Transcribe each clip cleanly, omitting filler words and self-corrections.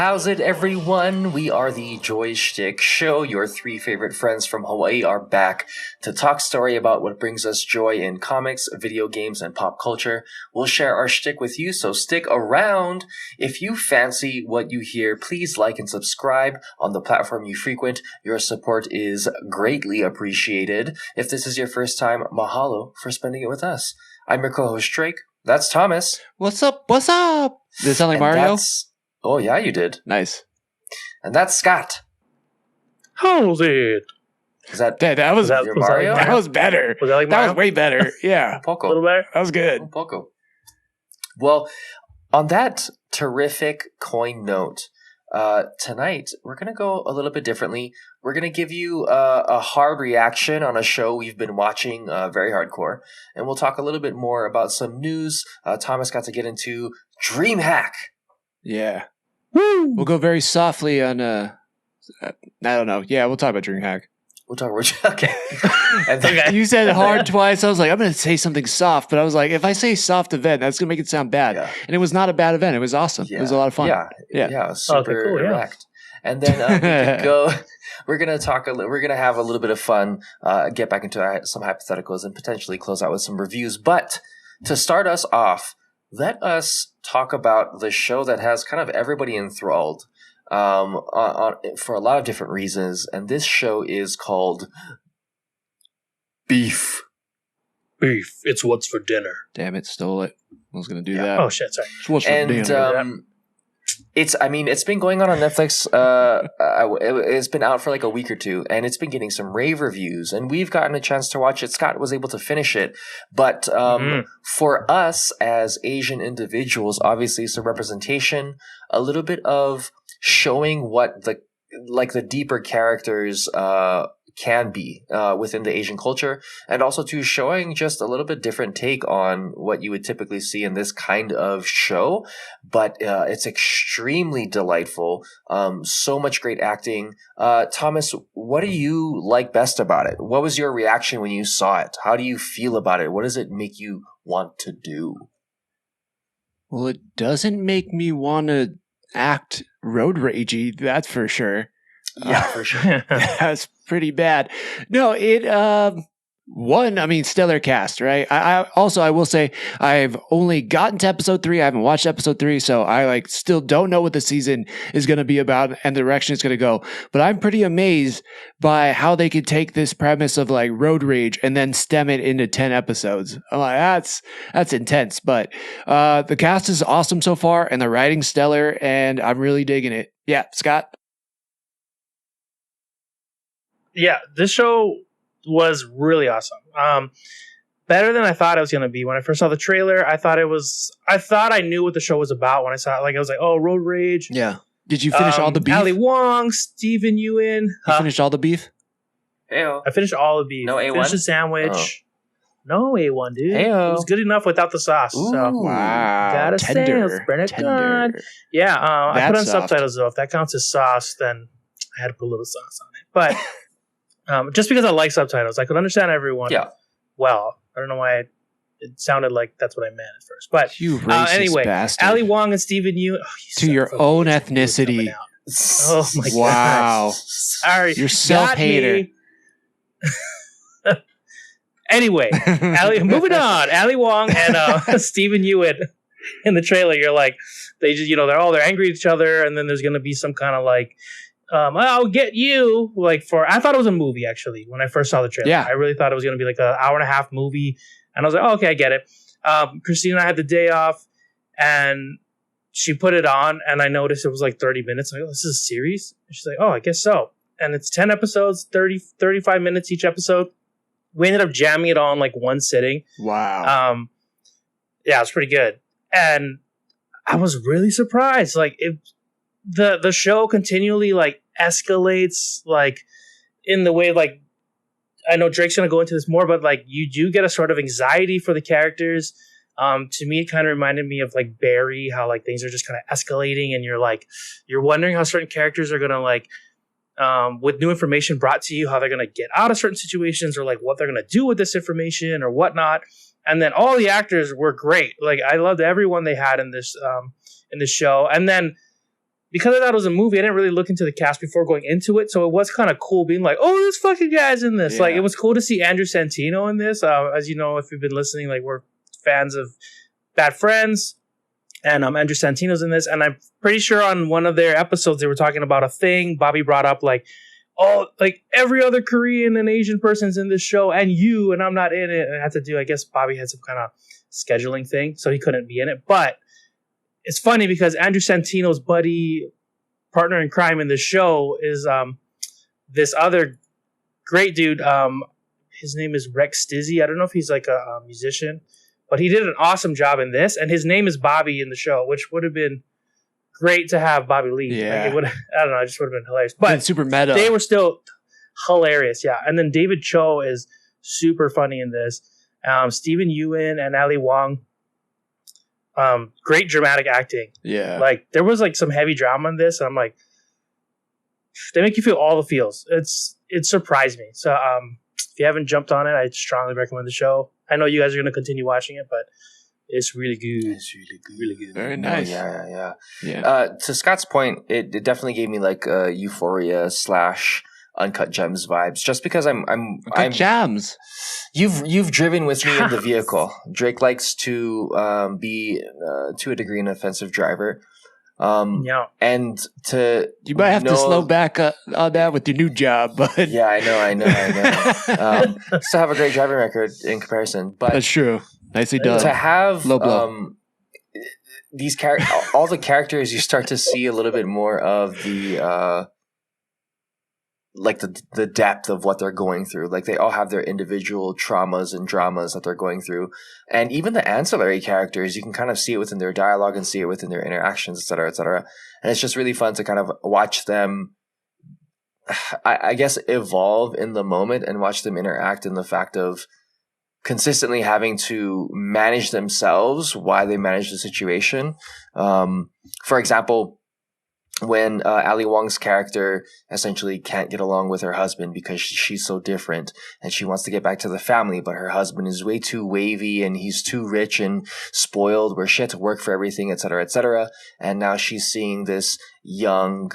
How's it, everyone? We are the Joy Schtick Show. Your three favorite friends from Hawaii are back to talk story about what brings us joy in comics, video games, and pop culture. We'll share our shtick with you, so stick around. If you fancy what you hear, please like and subscribe on the platform you frequent. Your support is greatly appreciated. If this is your first time, mahalo for spending it with us. I'm your co-host, Drake. That's Thomas. What's up? What's up? Did it sound like Mario? Oh, yeah, you did. Nice. And that's Scott. How's it? Is that was your Mario? That was better. Was that like Mario? That was way better. Yeah. Poco. A little better? That was good. Poco. Well, on that terrific coin note, tonight we're going to go a little bit differently. We're going to give you a hard reaction on a show we've been watching very hardcore. And we'll talk a little bit more about some news Thomas got to get into DreamHack. Yeah. Woo! We'll go very softly on, I don't know. Yeah, we'll talk about DreamHack. We'll talk about okay. And then, You said hard twice. I was like, I'm going to say something soft. But I was like, if I say soft event, that's going to make it sound bad. Yeah. And it was not a bad event. It was awesome. Yeah. It was a lot of fun. Yeah, super cool, yeah. erect. And then we could go. We're gonna talk. We're gonna have a little bit of fun. Get back into some hypotheticals and potentially close out with some reviews. But to start us off, let us talk about the show that has kind of everybody enthralled for a lot of different reasons. And this show is called Beef. Beef. It's what's for dinner. Damn it, stole it. I was going to do that. Oh, shit, sorry. It's what's for dinner. It's been going on Netflix. It's been out for like a week or two, and it's been getting some rave reviews, and we've gotten a chance to watch it. Scott was able to finish it, but for us as Asian individuals, obviously some representation, a little bit of showing what the deeper characters can be within the Asian culture, and also to showing just a little bit different take on what you would typically see in this kind of show. But it's extremely delightful. So much great acting. Thomas, what do you like best about it? What was your reaction when you saw it? How do you feel about it? What does it make you want to do? Well, it doesn't make me want to act road ragey, that's for sure. Yeah, for sure. That's pretty bad. No, stellar cast, right? I will say I've only gotten to episode 3. I haven't watched episode 3, so I still don't know what the season is going to be about and the direction it's going to go. But I'm pretty amazed by how they could take this premise of road rage and then stem it into 10 episodes. I'm like, that's intense. But the cast is awesome so far, and the writing's stellar, and I'm really digging it. Yeah, Scott? Yeah, this show was really awesome. Better than I thought it was going to be. When I first saw the trailer, I thought I knew what the show was about when I saw it. I was like, oh, road rage. Yeah. Did you finish all the beef? Ali Wong, Steven Yeun. You finished all the beef? Heyo. I finished all the beef. No A1? Finished the sandwich. No A1, dude. Heyo. It was good enough without the sauce. Ooh, so. Wow. Gotta say, it was pretty good. Yeah, I put on subtitles, though. If that counts as sauce, then I had to put a little sauce on it. But just because I like subtitles, I could understand everyone well. I don't know why it sounded like that's what I meant at first. But you racist anyway, bastard. Ali Wong and Steven Yeun. To your own ethnicity. Oh, my God. Wow. Sorry. You're self-hater. Anyway, moving on. Ali Wong and Steven Yeun in the trailer, you're like, they just, they're angry at each other, and then there's going to be some kind of I'll get you. I thought it was a movie, actually, when I first saw the trailer. Yeah. I really thought it was going to be an hour and a half movie. And I was like, oh, okay, I get it. Christina and I had the day off, and she put it on, and I noticed it was 30 minutes. I'm like, oh, this is a series? And she's like, oh, I guess so. And it's 10 episodes, 35 minutes each episode. We ended up jamming it all in one sitting. Wow. Yeah, it was pretty good. And I was really surprised. The show continually escalates in the way I know Drake's gonna go into this more, but you do get a sort of anxiety for the characters. To me, it kind of reminded me of Barry, how things are just kind of escalating, and you're wondering how certain characters are gonna with new information brought to you, how they're gonna get out of certain situations, or what they're gonna do with this information or whatnot. And then all the actors were great. I loved everyone they had in this show. And then because I thought it was a movie, I didn't really look into the cast before going into it. So it was kind of cool being like, oh, this fucking guy's in this. Like, it was cool to see Andrew Santino in this. As you know, if you've been listening, like, we're fans of Bad Friends. And Andrew Santino's in this. And I'm pretty sure on one of their episodes, they were talking about a thing. Bobby brought up, like, oh, like, every other Korean and Asian person's in this show, and I'm not in it. And I had to do, I guess Bobby had some kind of scheduling thing, so he couldn't be in it. But it's funny because Andrew Santino's buddy, partner in crime in the show is this other great dude. His name is Rex Stizzy. I don't know if he's like a musician, but he did an awesome job in this. And his name is Bobby in the show, which would have been great to have Bobby Lee. Yeah. Like, it would, I don't know, it just would have been hilarious. But it's super meta. They were still hilarious, yeah. And then David Cho is super funny in this. Stephen Ewan and Ali Wong. Great dramatic acting. Yeah. Like, there was like some heavy drama in this, and I'm like, they make you feel all the feels. It surprised me. So if you haven't jumped on it, I strongly recommend the show. I know you guys are going to continue watching it, but it's really good. It's really good. Really good. Very nice. Yeah. Yeah. To Scott's point, it definitely gave me like Euphoria / Uncut Gems vibes. Just because I'm Jams. You've driven with me in the vehicle. Drake likes to be to a degree an offensive driver. Yeah. And you might have to slow back on that with your new job, but yeah, I know. Still have a great driving record in comparison, but that's true. Nicely done. To have low blow. These all the characters, you start to see a little bit more of the like the depth of what they're going through. Like, they all have their individual traumas and dramas that they're going through. And even the ancillary characters, you can kind of see it within their dialogue and see it within their interactions, et cetera, et cetera. And it's just really fun to kind of watch them, I guess, evolve in the moment and watch them interact in the fact of consistently having to manage themselves while they manage the situation. For example, when Ali Wong's character essentially can't get along with her husband because she's so different and she wants to get back to the family, but her husband is way too wavy and he's too rich and spoiled where she had to work for everything, et cetera, et cetera. And now she's seeing this young,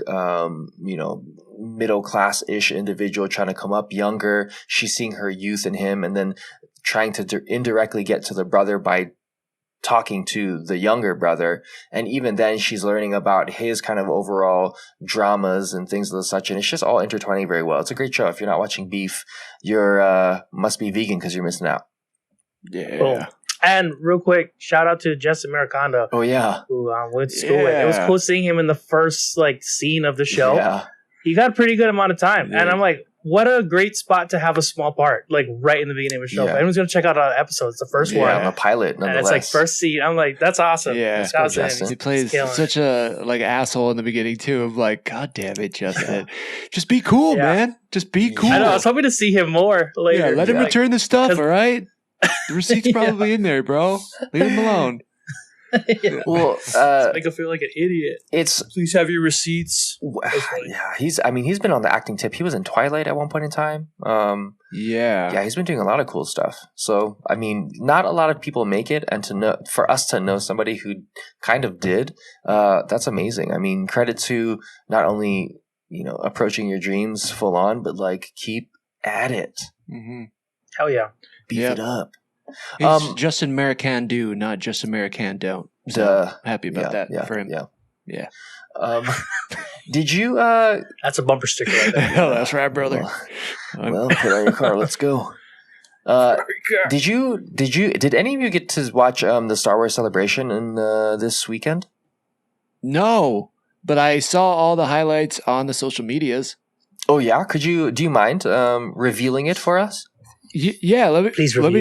middle-class-ish individual trying to come up younger. She's seeing her youth in him and then trying to indirectly get to the brother by talking to the younger brother, and even then she's learning about his kind of overall dramas and things of the such, and it's just all intertwining very well. It's a great show. If you're not watching Beef, you're must be vegan because you're missing out. Yeah. Cool. And real quick, shout out to Justin Americanda. Oh yeah, who went to school with. It was cool seeing him in the first scene of the show. Yeah, he got a pretty good amount of time, and I'm like, what a great spot to have a small part, right in the beginning of a show. Yeah. If anyone's gonna check out an episode, it's the first one. I'm a pilot, and it's like first scene. I'm like, that's awesome. Yeah, Justin. He plays such a asshole in the beginning too. Of like, God damn it, Justin, just be cool, man. Just be cool. I know. I was hoping to see him more later. Yeah, let him return the stuff. All right, the receipt's probably in there, bro. Leave him alone. Well, make him feel like an idiot. Please have your receipts. Yeah, he's been on the acting tip. He was in Twilight at one point in time. Yeah, he's been doing a lot of cool stuff. So, I mean, not a lot of people make it, and for us to know somebody who kind of did, that's amazing. I mean, credit to not only approaching your dreams full on, but keep at it. Mm-hmm. Hell yeah, beef it up. He's Justin American do, not just American don't. So happy about that for him. Yeah. Did you? That's a bumper sticker right there. Hell, that's right, brother. Well, put on your car. Let's go. Did any of you get to watch the Star Wars Celebration in this weekend? No, but I saw all the highlights on the social medias. Oh yeah, do you mind revealing it for us? Yeah, let me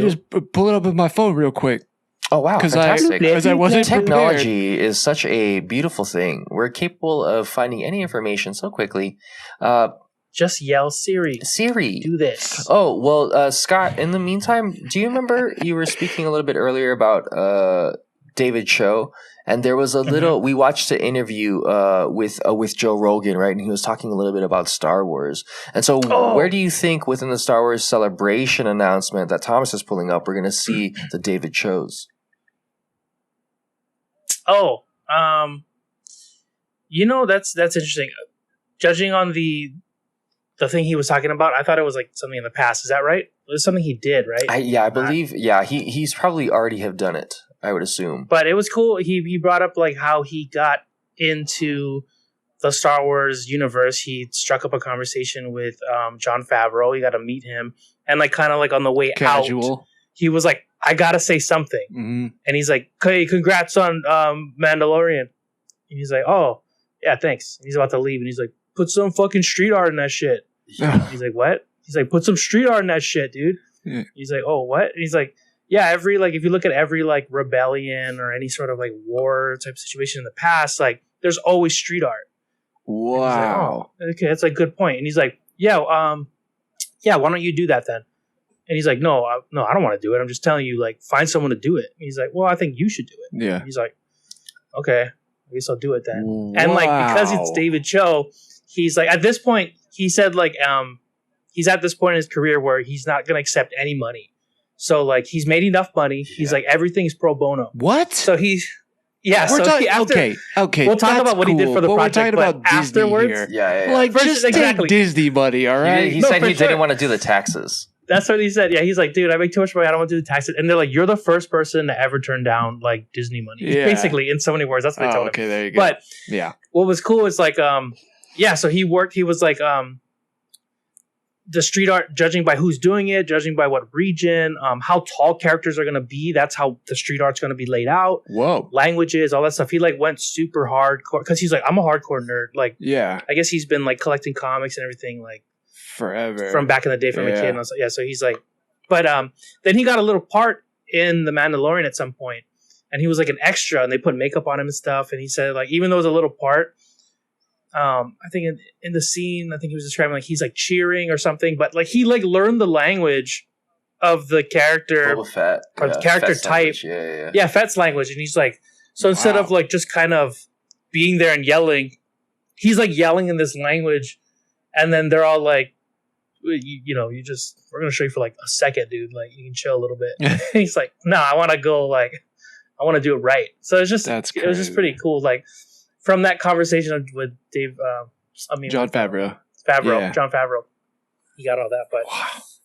just pull it up with my phone real quick. Oh wow, fantastic! Because I wasn't Technology prepared. is such a beautiful thing. We're capable of finding any information so quickly. Just yell Siri. Siri, do this. Oh well, Scott. In the meantime, do you remember you were speaking a little bit earlier about David Cho? And there was a little. We watched an interview with Joe Rogan, right? And he was talking a little bit about Star Wars. And so, where do you think within the Star Wars Celebration announcement that Thomas is pulling up, we're going to see the David Chos? That's interesting. Judging on the thing he was talking about, I thought it was like something in the past. Is that right? It was something he did, right? I believe. Yeah, he's probably already have done it. I would assume. But it was cool. He brought up like how he got into the Star Wars universe. He struck up a conversation with Jon Favreau. He got to meet him, and like kind of like on the way out, he was like, "I gotta say something," and he's like, "Hey, congrats on Mandalorian." And he's like, "Oh, yeah, thanks." And he's about to leave, and he's like, "Put some fucking street art in that shit." He's like, "What?" He's like, "Put some street art in that shit, dude." Yeah. He's like, "Oh, what?" And he's like, "Yeah, if you look at every like rebellion or any sort of like war type situation in the past, like there's always street art." Wow. Like, oh, okay, that's a good point. And he's like, "Yeah, why don't you do that then?" And he's like, no, I don't want to do it. I'm just telling you, like, find someone to do it." And he's like, "Well, I think you should do it." Yeah. And he's like, "Okay, I guess I'll do it then." Wow. And like, because it's David Cho, he's like, at this point, he said like, he's at this point in his career where he's not going to accept any money. So like, he's made enough money. He's like, everything's pro bono. What? So he's, yeah. Okay. We'll talk about what he did for the project. We're talking about Disney afterwards. Here. Yeah. Like, just take Disney money, all right? He said he didn't want to do the taxes. That's what he said. Yeah, he's like, "Dude, I make too much money. I don't want to do the taxes." And they're like, "You're the first person to ever turn down like Disney money." Yeah. Basically, in so many words, that's what they told him. Okay, there you go. But yeah, what was cool is like, so he worked. He was like, the street art, judging by who's doing it, judging by what region, how tall characters are going to be. That's how the street art's going to be laid out. Whoa, languages, all that stuff. He like went super hardcore because he's like, I'm a hardcore nerd. Like, yeah, I guess he's been like collecting comics and everything like forever from back in the day from a kid. And so he's like, but then he got a little part in The Mandalorian at some point, and he was like an extra, and they put makeup on him and stuff. And he said like, even though it was a little part, I think in the scene, I think he was describing like he's like cheering or something, but like he like learned the language of the character or the character type. Yeah, Fett's language. And he's like, so instead of like just kind of being there and yelling, he's like yelling in this language, and then they're all like, we're gonna show you for like a second, dude. Like, you can chill a little bit. He's like, no, I want to go. Like, I want to do it right. So it's just, it was just pretty cool. Like from that conversation with Jon Favreau. Jon Favreau. He got all that, but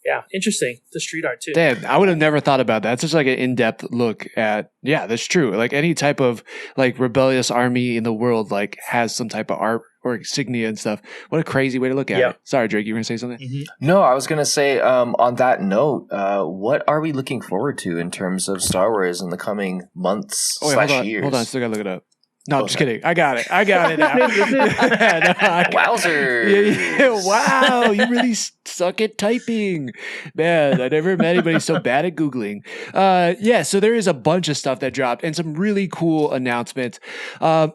yeah, interesting. The street art too. Damn, I would have never thought about that. It's just like an in-depth look at, that's true. Like any type of like rebellious army in the world, like has some type of art or insignia and stuff. What a crazy way to look at it. Sorry, Drake, you were going to say something? Mm-hmm. No, I was going to say on that note, what are we looking forward to in terms of Star Wars in the coming months / years? Hold on, still got to look it up. No, I'm just kidding. I got it now. Wowzers. Yeah, wow, you really suck at typing. Man, I never met anybody so bad at Googling. So there is a bunch of stuff that dropped and some really cool announcements. I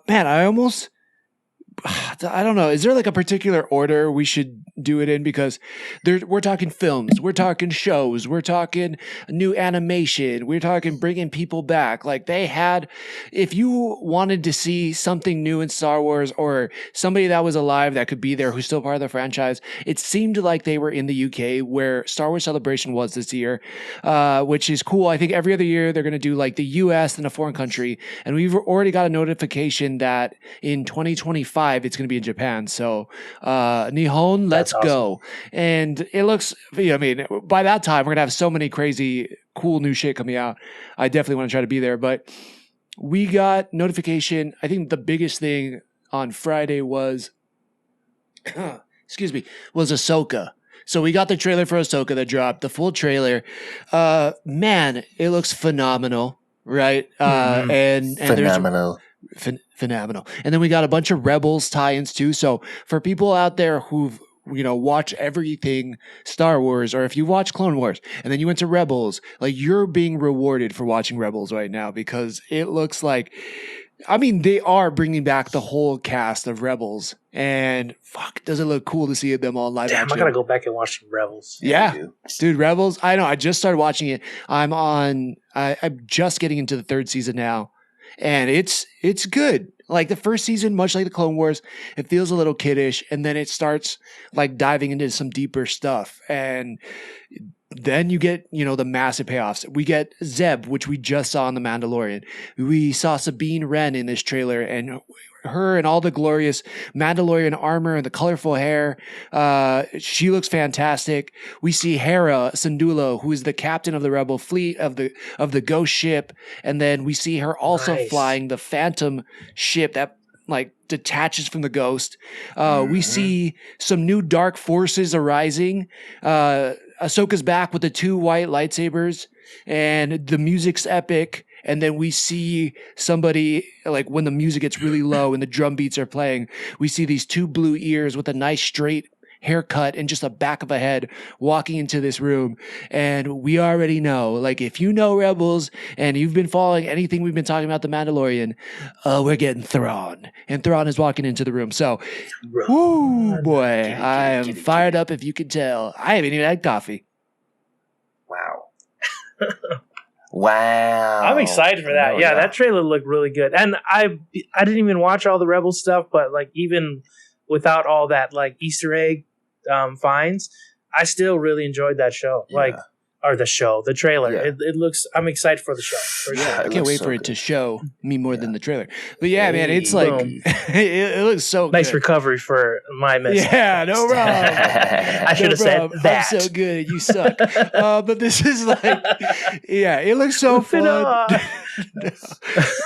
don't know. Is there like a particular order we should do it in? Because we're talking films, we're talking shows, we're talking new animation, we're talking bringing people back. Like they had, if you wanted to see something new in Star Wars or somebody that was alive that could be there who's still part of the franchise, it seemed like they were in the UK where Star Wars Celebration was this year, which is cool. I think every other year they're going to do like the US and a foreign country. And we've already got a notification that in 2025, it's going to be in Japan. So, Nihon, let's go. And it looks, by that time, we're going to have so many crazy, cool new shit coming out. I definitely want to try to be there. But we got notification. I think the biggest thing on Friday was, was Ahsoka. So we got the trailer for Ahsoka that dropped, the full trailer. Man, it looks phenomenal, right? And phenomenal. Phenomenal. And then we got a bunch of Rebels tie-ins too. So for people out there who've watch everything Star Wars, or if you watch Clone Wars and then you went to Rebels, like you're being rewarded for watching Rebels right now because it looks like, they are bringing back the whole cast of Rebels, and fuck, does it look cool to see them all live action? I gotta go back and watch Rebels. Yeah, dude, Rebels. I know. I just started watching it. I'm just getting into the third season now. And it's good. Like the first season, much like the Clone Wars, it feels a little kiddish, and then it starts like diving into some deeper stuff. And then you get, the massive payoffs. We get Zeb, which we just saw in The Mandalorian. We saw Sabine Wren in this trailer, and her in all the glorious Mandalorian armor and the colorful hair. She looks fantastic. We see Hera Syndulla, who is the captain of the Rebel fleet of the Ghost ship, and then we see her also flying the Phantom ship that like detaches from the Ghost. We see some new dark forces arising. Ahsoka's back with the 2 white lightsabers, and the music's epic. And then we see somebody, like when the music gets really low and the drum beats are playing, we see these 2 blue ears with a nice straight haircut and just a back of a head walking into this room. And we already know, like, if you know Rebels and you've been following anything we've been talking about the Mandalorian, we're getting Thrawn. And Thrawn is walking into the room. So, whoo, boy, I am fired up if you can tell. I haven't even had coffee. Wow. Wow. I'm excited for that. Yeah, that trailer looked really good. And I didn't even watch all the Rebel stuff, but like even without all that like Easter egg finds, I still really enjoyed that show. Yeah. Like, or the trailer. Yeah. It looks, I'm excited for the show. For sure. I can't wait for it to show me more than the trailer. But yeah, man, it's like, it looks so nice good. Recovery for my miss. Yeah, no problem. I should have said that. I'm so good. You suck. But this is like, yeah, it looks so fun.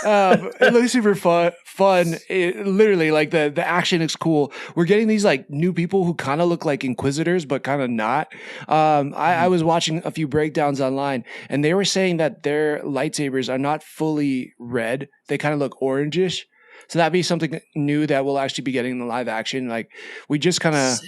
It looks super fun. It, literally, like the action looks cool. We're getting these like new people who kind of look like Inquisitors, but kind of not. I was watching a few breakdowns online, and they were saying that their lightsabers are not fully red. They kind of look orangish. So that'd be something new that we'll actually be getting in the live action. Like we just kind of,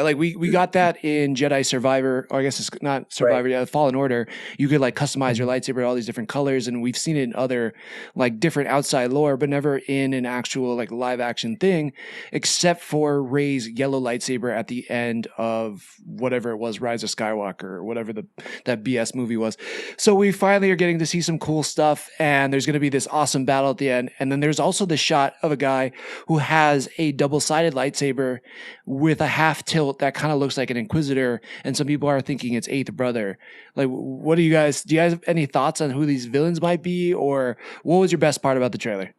like we got that in Jedi Survivor, or I guess it's not Survivor, yeah, Fallen Order. You could like customize your lightsaber all these different colors, and we've seen it in other like different outside lore, but never in an actual like live action thing, except for Rey's yellow lightsaber at the end of whatever it was, Rise of Skywalker or whatever that BS movie was. So we finally are getting to see some cool stuff, and there's going to be this awesome battle at the end, and then there's also the shot of a guy who has a double-sided lightsaber with a half tilt that kind of looks like an Inquisitor, and some people are thinking it's Eighth Brother. Like, do you guys have any thoughts on who these villains might be, or what was your best part about the trailer?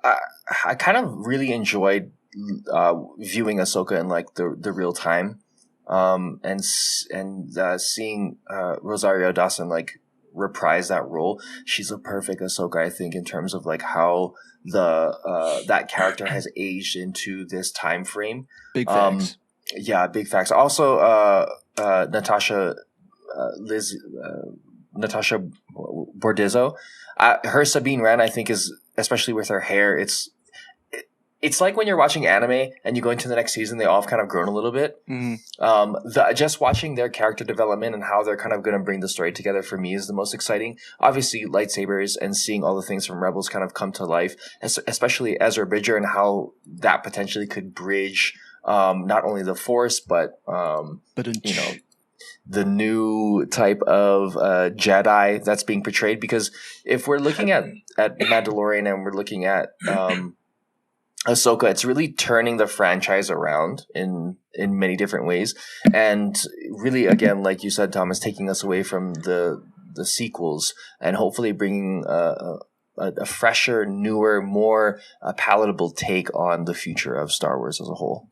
I kind of really enjoyed viewing Ahsoka in like the real time, and seeing Rosario Dawson like reprise that role. She's a perfect Ahsoka, I think, in terms of like how that character has aged into this time frame. Big facts. Yeah, big facts. Also, Natasha Bordizzo, her Sabine Wren, I think, is, especially with her hair, it's like when you're watching anime and you go into the next season, they all have kind of grown a little bit. Mm-hmm. Just watching their character development and how they're kind of going to bring the story together for me is the most exciting. Obviously, lightsabers and seeing all the things from Rebels kind of come to life, especially Ezra Bridger and how that potentially could bridge not only the Force, but the new type of Jedi that's being portrayed. Because if we're looking at Mandalorian and we're looking at Ahsoka, it's really turning the franchise around in many different ways, and really, again, like you said, Thomas, taking us away from the sequels and hopefully bringing a fresher, newer, more palatable take on the future of Star Wars as a whole.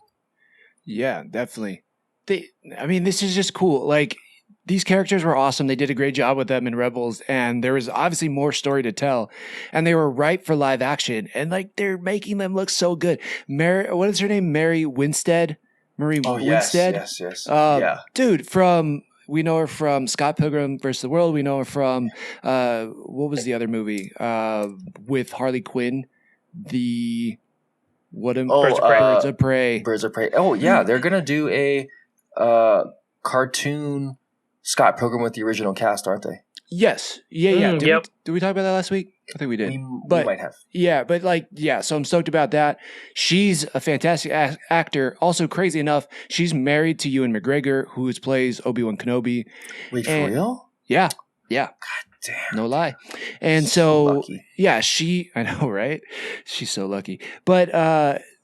Yeah, definitely. This is just cool. Like, these characters were awesome. They did a great job with them in Rebels, and there was obviously more story to tell, and they were ripe for live action, and like they're making them look so good. What is her name? Marie Winstead. Winstead. Yes. Yeah, dude. We know her from Scott Pilgrim vs. the World. We know her from what was the other movie with Harley Quinn? Birds of Prey. Birds of Prey. Oh yeah, they're gonna do a cartoon Scott Pilgrim with the original cast, aren't they? Yes. Yeah. Did we talk about that last week? I think we did. We might have. Yeah, but so I'm stoked about that. She's a fantastic actor. Also, crazy enough, she's married to Ewan McGregor, who plays Obi-Wan Kenobi. Wait, for real? Yeah. God damn. No lie. And so lucky. yeah, I know, right? She's so lucky. But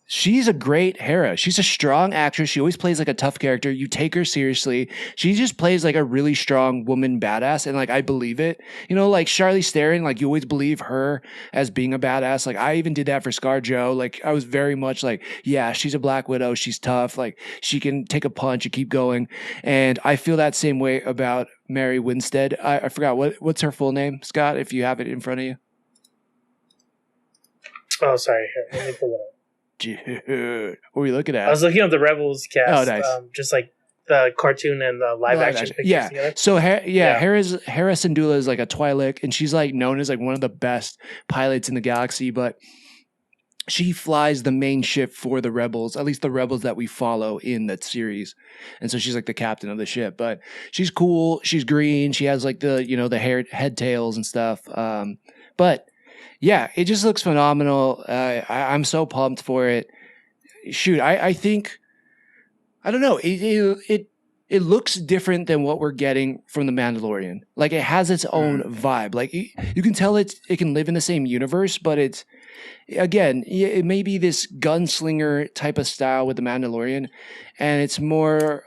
she's a great Hera. She's a strong actress. She always plays like a tough character. You take her seriously. She just plays like a really strong woman badass, and like I believe it. You know, like Charlize Theron, like you always believe her as being a badass. Like I even did that for ScarJo. Like I was very much like, yeah, she's a Black Widow. She's tough. Like she can take a punch and keep going. And I feel that same way about Mary Winstead. I forgot what's her full name, Scott, if you have it in front of you. Oh, sorry. Here, let me pull it up. Dude, what are you looking at? I was looking at the Rebels cast. Oh, nice. Just like the cartoon and the live action pictures yeah. together. So Hera Syndulla is like a Twi'lek, and she's like known as like one of the best pilots in the galaxy, but she flies the main ship for the Rebels, at least the Rebels that we follow in that series. And so she's like the captain of the ship, but she's cool. She's green. She has like the, you know, the head tails and stuff. But yeah, it just looks phenomenal. I'm so pumped for it. Shoot, I think, I don't know. It looks different than what we're getting from The Mandalorian. Like it has its own vibe. Like you can tell it can live in the same universe, but it's, again, it may be this gunslinger type of style with The Mandalorian, and it's more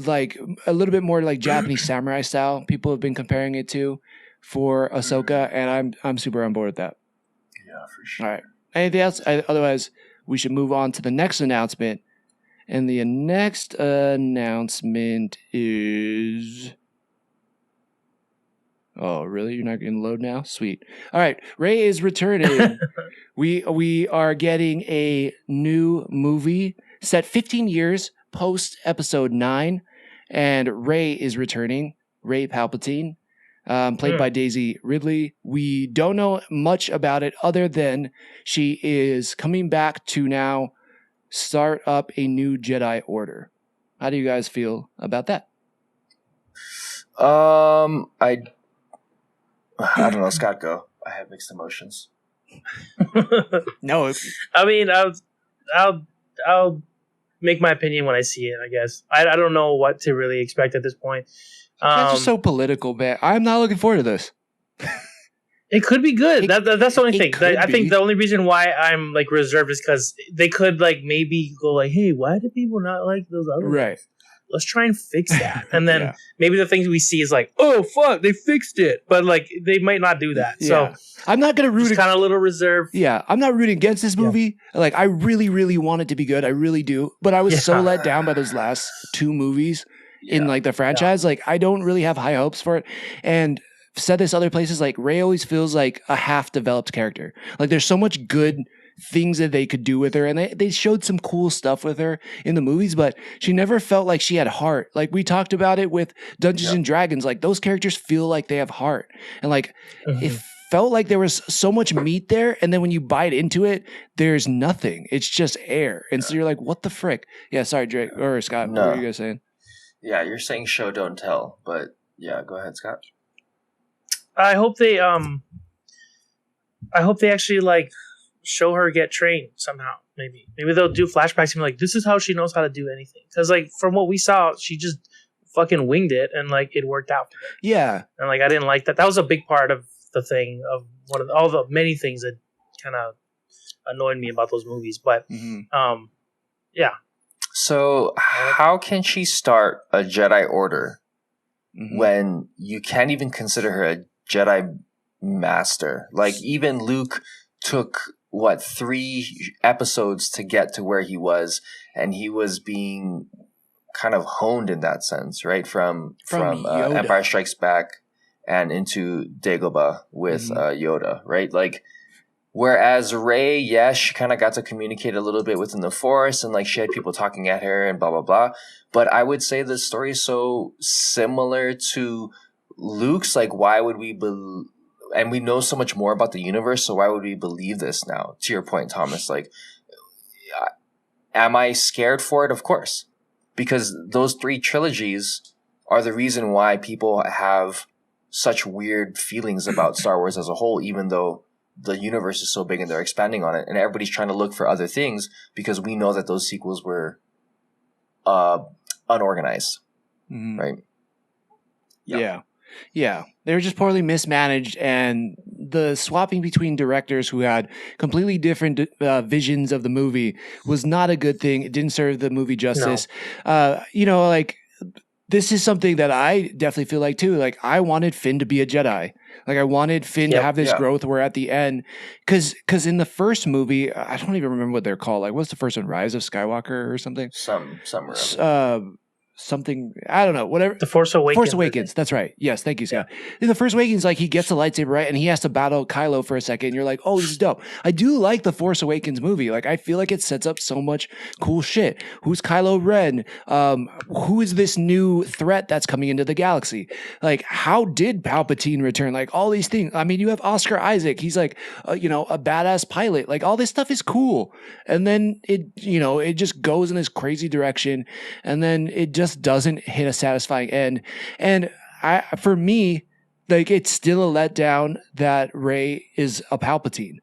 like a little bit more like Japanese samurai style. People have been comparing it to for Ahsoka, and I'm super on board with that. Yeah, for sure. All right. Anything else? Otherwise, we should move on to the next announcement. And the next announcement is... Oh, really? You're not going to load now? Sweet. All right. Rey is returning. We are getting a new movie set 15 years post episode 9. And Rey is returning. Rey Palpatine. Played by Daisy Ridley. We don't know much about it other than she is coming back to now start up a new Jedi Order. How do you guys feel about that? I don't know. Scott, go. I have mixed emotions. No, I mean, I'll make my opinion when I see it. I guess I don't know what to really expect at this point. That's just so political, man. I'm not looking forward to this. It could be good. That's the only thing. I think be. the only reason why I'm like reserved is because they could like maybe go like, hey, why do people not like those other right? ones? Let's try and fix that. And then maybe the things we see is like, oh fuck, they fixed it. But like they might not do that. Yeah. So I'm not gonna root. Kind of a little reserved. Yeah, I'm not rooting against this movie. Yeah. Like I really, really want it to be good. I really do. But I was so let down by those last 2 movies in like the franchise. Like I don't really have high hopes for it. And said this other places, like Rey always feels like a half-developed character. Like there's so much good things that they could do with her, and they showed some cool stuff with her in the movies, but she never felt like she had heart. Like we talked about it with Dungeons and Dragons, like those characters feel like they have heart, and like it felt like there was so much meat there, and then when you bite into it, there's nothing. It's just air, and so you're like, what the frick? Yeah, sorry, Drake or Scott. No. What were you guys saying? Yeah, you're saying show don't tell, but yeah, go ahead, Scott. I hope they actually like show her get trained somehow. Maybe they'll do flashbacks and be like, this is how she knows how to do anything. Because like from what we saw, she just fucking winged it and like it worked out. Yeah, and like I didn't like that. That was a big part of the thing of one of all the many things that kind of annoyed me about those movies. But yeah. So how can she start a Jedi Order when you can't even consider her a Jedi Master? Like even Luke took 3 episodes to get to where he was, and he was being kind of honed in that sense, right? From Empire Strikes Back and into Dagobah with Yoda, right? Like, whereas Rey, yes, she kind of got to communicate a little bit within the Force, and like she had people talking at her and blah blah blah. But I would say the story is so similar to Luke's. Like, why would we and we know so much more about the universe, so why would we believe this now? To your point, Thomas, like, am I scared for it? Of course. Because those 3 trilogies are the reason why people have such weird feelings about Star Wars as a whole, even though the universe is so big and they're expanding on it. And everybody's trying to look for other things because we know that those sequels were unorganized. Right? Yeah. Yeah, they were just poorly mismanaged, and the swapping between directors who had completely different visions of the movie was not a good thing. It didn't serve the movie justice. Like, this is something that I definitely feel like too. Like, I wanted Finn to be a Jedi. Like, I wanted Finn to have this growth where at the end, because in the first movie, I don't even remember what they're called. Like, what's the first one? Rise of Skywalker or something? Something, I don't know, whatever. The Force Awakens. Force Awakens, that's right. Yes, thank you, Scott. In the Force Awakens, like, he gets the lightsaber, right? And he has to battle Kylo for a second. And you're like, oh, this is dope. I do like the Force Awakens movie. Like, I feel like it sets up so much cool shit. Who's Kylo Ren? Who is this new threat that's coming into the galaxy? Like, how did Palpatine return? Like, all these things. I mean, you have Oscar Isaac. He's like, a badass pilot. Like, all this stuff is cool. And then it just goes in this crazy direction. And then it just doesn't hit a satisfying end. And for me, like, it's still a letdown that Rey is a Palpatine.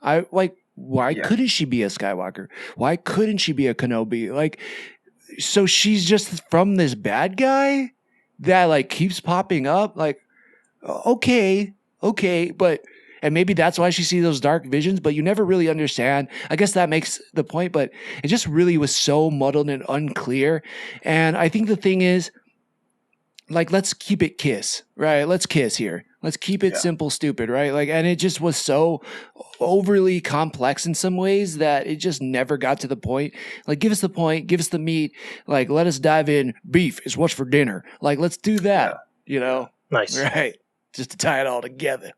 Why couldn't she be a Skywalker? Why couldn't she be a Kenobi? Like, so she's just from this bad guy that, like, keeps popping up. Like, okay, but. And maybe that's why she sees those dark visions, but you never really understand. I guess that makes the point, but it just really was so muddled and unclear. And I think the thing is, like, let's keep it kiss, right? Let's kiss here. Let's keep it simple, stupid, right? Like, and it just was so overly complex in some ways that it just never got to the point. Like, give us the point, give us the meat. Like, let us dive in. Beef is what's for dinner. Like, let's do that, Nice. Right? Just to tie it all together.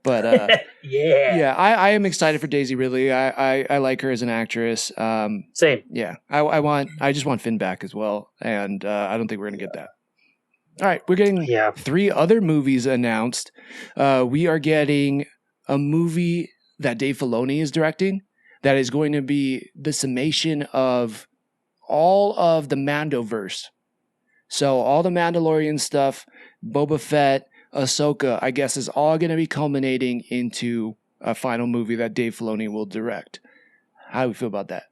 But I am excited for Daisy Ridley. I like her as an actress. Same. Yeah, I just want Finn back as well, and I don't think we're gonna get that. All right, we're getting 3 other movies announced. We are getting a movie that Dave Filoni is directing that is going to be the summation of all of the Mandoverse. So all the Mandalorian stuff, Boba Fett, Ahsoka, I guess, is all going to be culminating into a final movie that Dave Filoni will direct. How do we feel about that?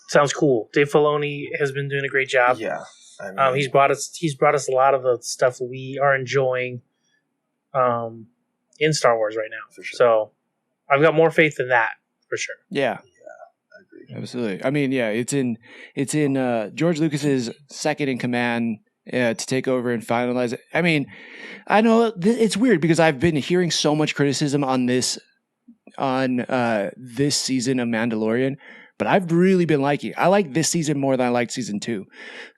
Sounds cool. Dave Filoni has been doing a great job. Yeah, I mean, he's brought us a lot of the stuff we are enjoying in Star Wars right now. For sure. So I've got more faith in that for sure. Yeah. I agree. Absolutely. I mean, yeah, it's in George Lucas's second in command. To take over and finalize it. I mean, I know it's weird because I've been hearing so much criticism on this season of Mandalorian, but I've really been liking it. I like this season more than I liked season 2.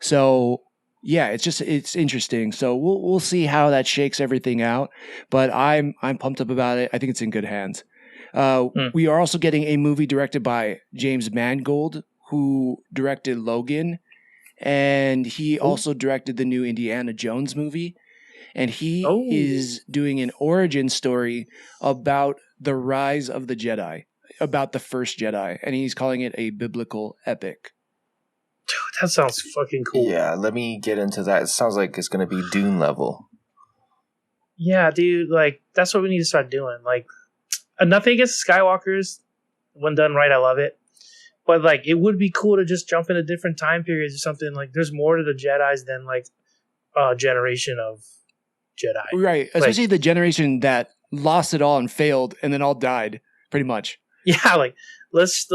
So yeah, it's interesting. So we'll see how that shakes everything out. But I'm pumped up about it. I think it's in good hands. We are also getting a movie directed by James Mangold, who directed Logan. And he also directed the new Indiana Jones movie. And he is doing an origin story about the rise of the Jedi, about the first Jedi. And he's calling it a biblical epic. Dude, that sounds fucking cool. Yeah, let me get into that. It sounds like it's going to be Dune level. Yeah, dude, like, that's what we need to start doing. Like, nothing against Skywalkers. When done right, I love it. But, like, it would be cool to just jump into different time periods or something. Like, there's more to the Jedis than, like, a generation of Jedi. Right. Especially the generation that lost it all and failed and then all died, pretty much. Yeah, like, let's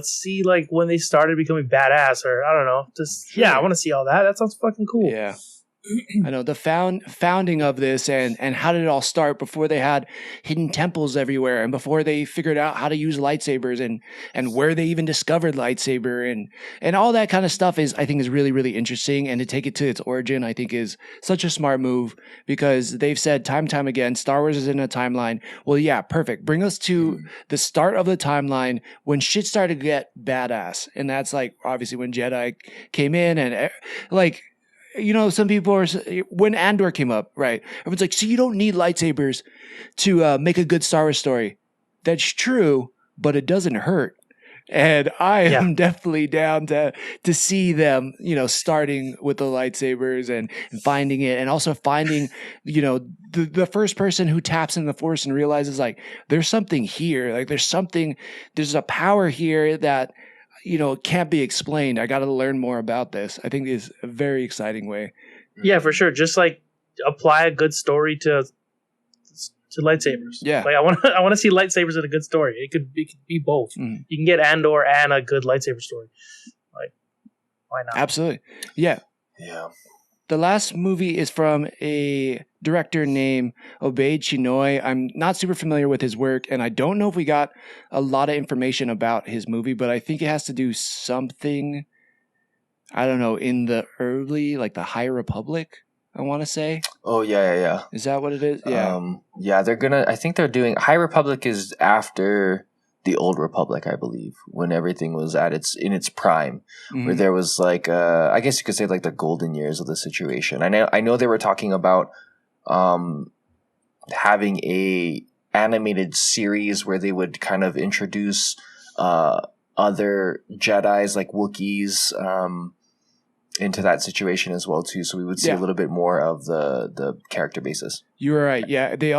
see, like, when they started becoming badass, or, I don't know. Just, I want to see all that. That sounds fucking cool. Yeah. I know the founding of this and how did it all start before they had hidden temples everywhere and before they figured out how to use lightsabers and where they even discovered lightsaber and all that kind of stuff I think is really, really interesting. And to take it to its origin, I think is such a smart move because they've said time and time again, Star Wars is in a timeline. Well, yeah, perfect. Bring us to the start of the timeline when shit started to get badass. And that's like obviously when Jedi came in and like, you know, some people are, when Andor came up, right? Everyone's like, so you don't need lightsabers to make a good Star Wars story. That's true, but it doesn't hurt. And I am definitely down to see them, you know, starting with the lightsabers and finding it and also finding, you know, the first person who taps in the Force and realizes like, there's something here. Like there's a power here that, can't be explained. I got to learn more about this. I think it's a very exciting way. Yeah, for sure. Just like apply a good story to lightsabers. Yeah. Like I want to see lightsabers in a good story. It could be both. Mm. You can get Andor and a good lightsaber story. Like, why not? Absolutely. Yeah. Yeah. The last movie is from a director named Obaid Chinoy. I'm not super familiar with his work, and I don't know if we got a lot of information about his movie, but I think it has to do something, I don't know, in the early, like the High Republic, I want to say. Oh, yeah. Is that what it is? Yeah. I think they're doing, High Republic is after the Old Republic, I believe, when everything was in its prime, where there was like, I guess you could say like the golden years of the situation. I know they were talking about having a animated series where they would kind of introduce other Jedis like Wookiees into that situation as well too. So we would see a little bit more of the character basis. You were right. Yeah, they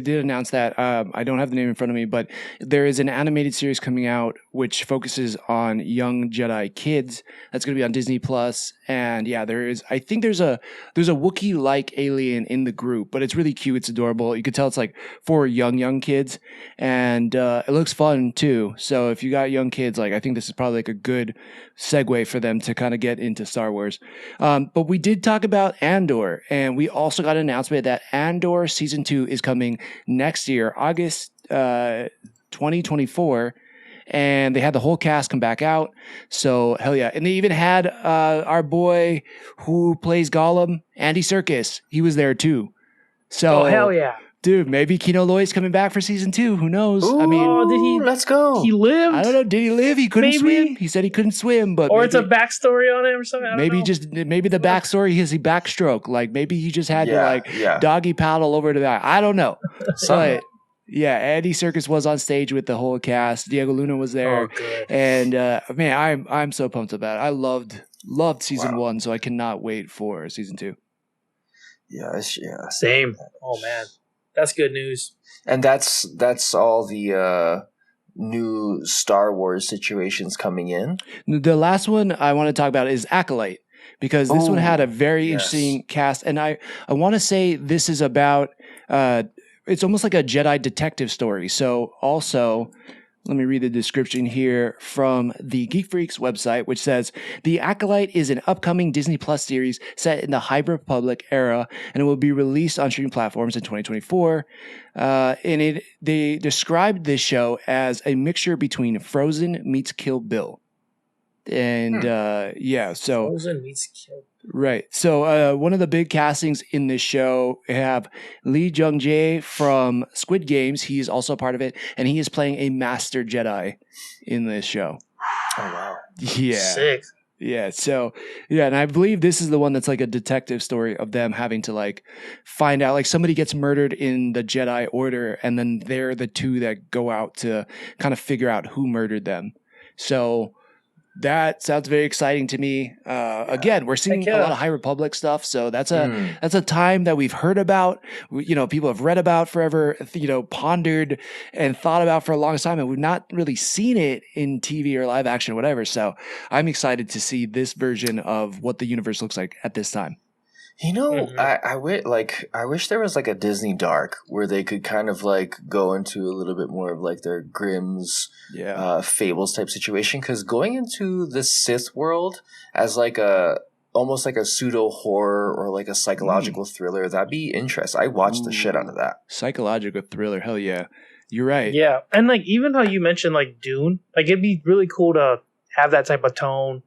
did announce that. I don't have the name in front of me, but there is an animated series coming out which focuses on young Jedi kids. That's going to be on Disney Plus. And yeah, I think there's a Wookiee-like alien in the group, but it's really cute. It's adorable. You could tell it's like for young kids, and it looks fun too. So if you got young kids, like I think this is probably like a good segue for them to kind of get into Star Wars. But we did talk about Andor, and we also got an announcement that Andor Season 2 is coming next year, August 2024, and they had the whole cast come back out. So, hell yeah. And they even had our boy who plays Gollum, Andy Serkis. He was there too. So, hell yeah. Dude, maybe Kino Loy's coming back for Season 2. Who knows? Ooh, I mean, let's go. He lived? I don't know. Did he live? He couldn't swim. He said he couldn't swim, but or it's a backstory on him or something. Maybe the backstory is he backstroke. Like maybe he just had to doggy paddle over to that. I don't know. But yeah, Andy Serkis was on stage with the whole cast. Diego Luna was there, and man, I'm so pumped about it. I loved Season 1, so I cannot wait for Season 2. Yeah. Same. Oh man. That's good news. And that's all the new Star Wars situations coming in. The last one I want to talk about is Acolyte, because this one had a very interesting cast. And I want to say this is about, it's almost like a Jedi detective story. So also, let me read the description here from the Geek Freaks website, which says, The Acolyte is an upcoming Disney Plus series set in the High Republic era, and it will be released on streaming platforms in 2024. They described this show as a mixture between Frozen meets Kill Bill. And so Frozen meets Kill Bill. Right. So one of the big castings in this show have Lee Jung-jae from Squid Games. He is also a part of it, and he is playing a Master Jedi in this show. Oh, wow. Yeah. Sick. Yeah. So, yeah, and I believe this is the one that's like a detective story of them having to like find out, like somebody gets murdered in the Jedi Order, and then they're the two that go out to kind of figure out who murdered them. So that sounds very exciting to me. Again, we're seeing a lot of High Republic stuff, so that's a time that we've heard about. People have read about forever. Pondered and thought about for a long time, and we've not really seen it in TV or live action or whatever. So I'm excited to see this version of what the universe looks like at this time. I wish there was like a Disney Dark where they could kind of like go into a little bit more of like their Grimm's fables type situation. Because going into the Sith world as like almost like a pseudo horror or like a psychological thriller, that'd be interesting. I watched the shit out of that. Psychological thriller, hell yeah, you're right. Yeah, and like even how you mentioned like Dune, like it'd be really cool to have that type of tone.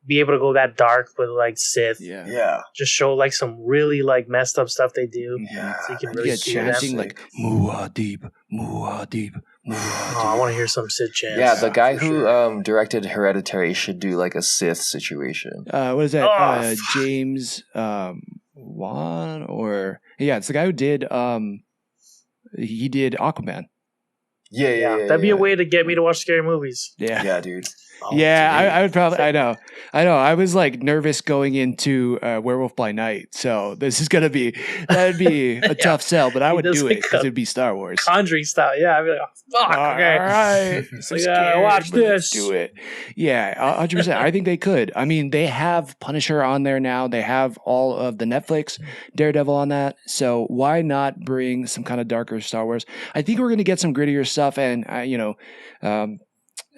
Be able to go that dark with like Sith. Yeah. Just show like some really like messed up stuff they do. Yeah. So you can really see chanting like Muad'Dib, Muad'Dib, Muad'Dib. Oh, I want to hear some Sith chants. Yeah, the guy who directed Hereditary should do like a Sith situation. What is that? James Wan it's the guy who did he did Aquaman. Yeah. That'd be a way to get me to watch scary movies. Yeah. Yeah, dude. I would probably. I know. I was like nervous going into Werewolf by Night, so this is gonna be that'd be a tough sell, but I would do it because it'd be Star Wars, Conjuring style. Yeah, I'd be like, oh, fuck. Okay, all right, so watch this. Do it. Yeah, 100%. I think they could. I mean, they have Punisher on there now. They have all of the Netflix Daredevil on that. So why not bring some kind of darker Star Wars? I think we're gonna get some grittier stuff, and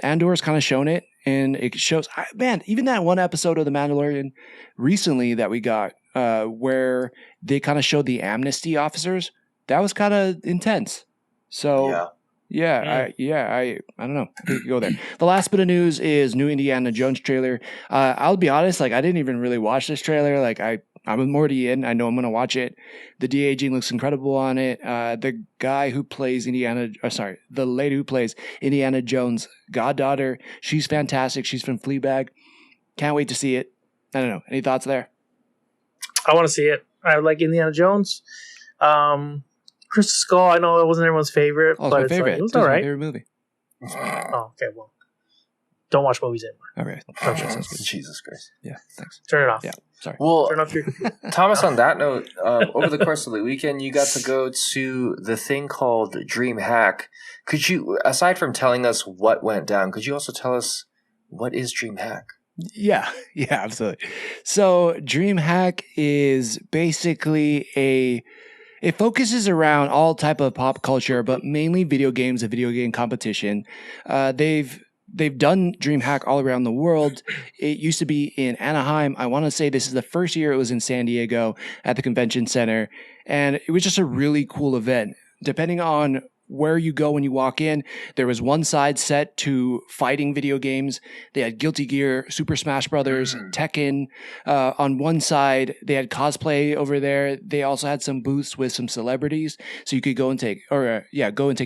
Andor's kind of shown it, and it shows, man, even that one episode of The Mandalorian recently that we got, where they kind of showed the amnesty officers, that was kind of intense. So, I don't know. We could go there. The last bit of news is new Indiana Jones trailer. I'll be honest, like I didn't even really watch this trailer. Like I'm already in. I know I'm going to watch it. The de-aging looks incredible on it. The guy who plays the lady who plays Indiana Jones' goddaughter, she's fantastic. She's from Fleabag. Can't wait to see it. I don't know. Any thoughts there? I want to see it. I like Indiana Jones. Crystal Skull, I know it wasn't everyone's favorite, but it's favorite. Like, it was all right. My favorite movie. Oh, okay. Well, don't watch movies anymore. All right. Jesus Christ. Yeah, thanks. Turn it off. Yeah, sorry. Well, turn off your Thomas, on that note, over the course of the weekend, you got to go to the thing called DreamHack. Could you, aside from telling us what went down, could you also tell us what is DreamHack? Yeah, absolutely. So DreamHack is basically it focuses around all type of pop culture, but mainly video games and video game competition. They've done DreamHack all around the world. It used to be in Anaheim. I want to say this is the first year it was in San Diego at the convention center. And it was just a really cool event. Depending on where you go when you walk in, there was one side set to fighting video games. They had Guilty Gear, Super Smash Brothers, Tekken. On one side, they had cosplay over there. They also had some booths with some celebrities, so you could go and take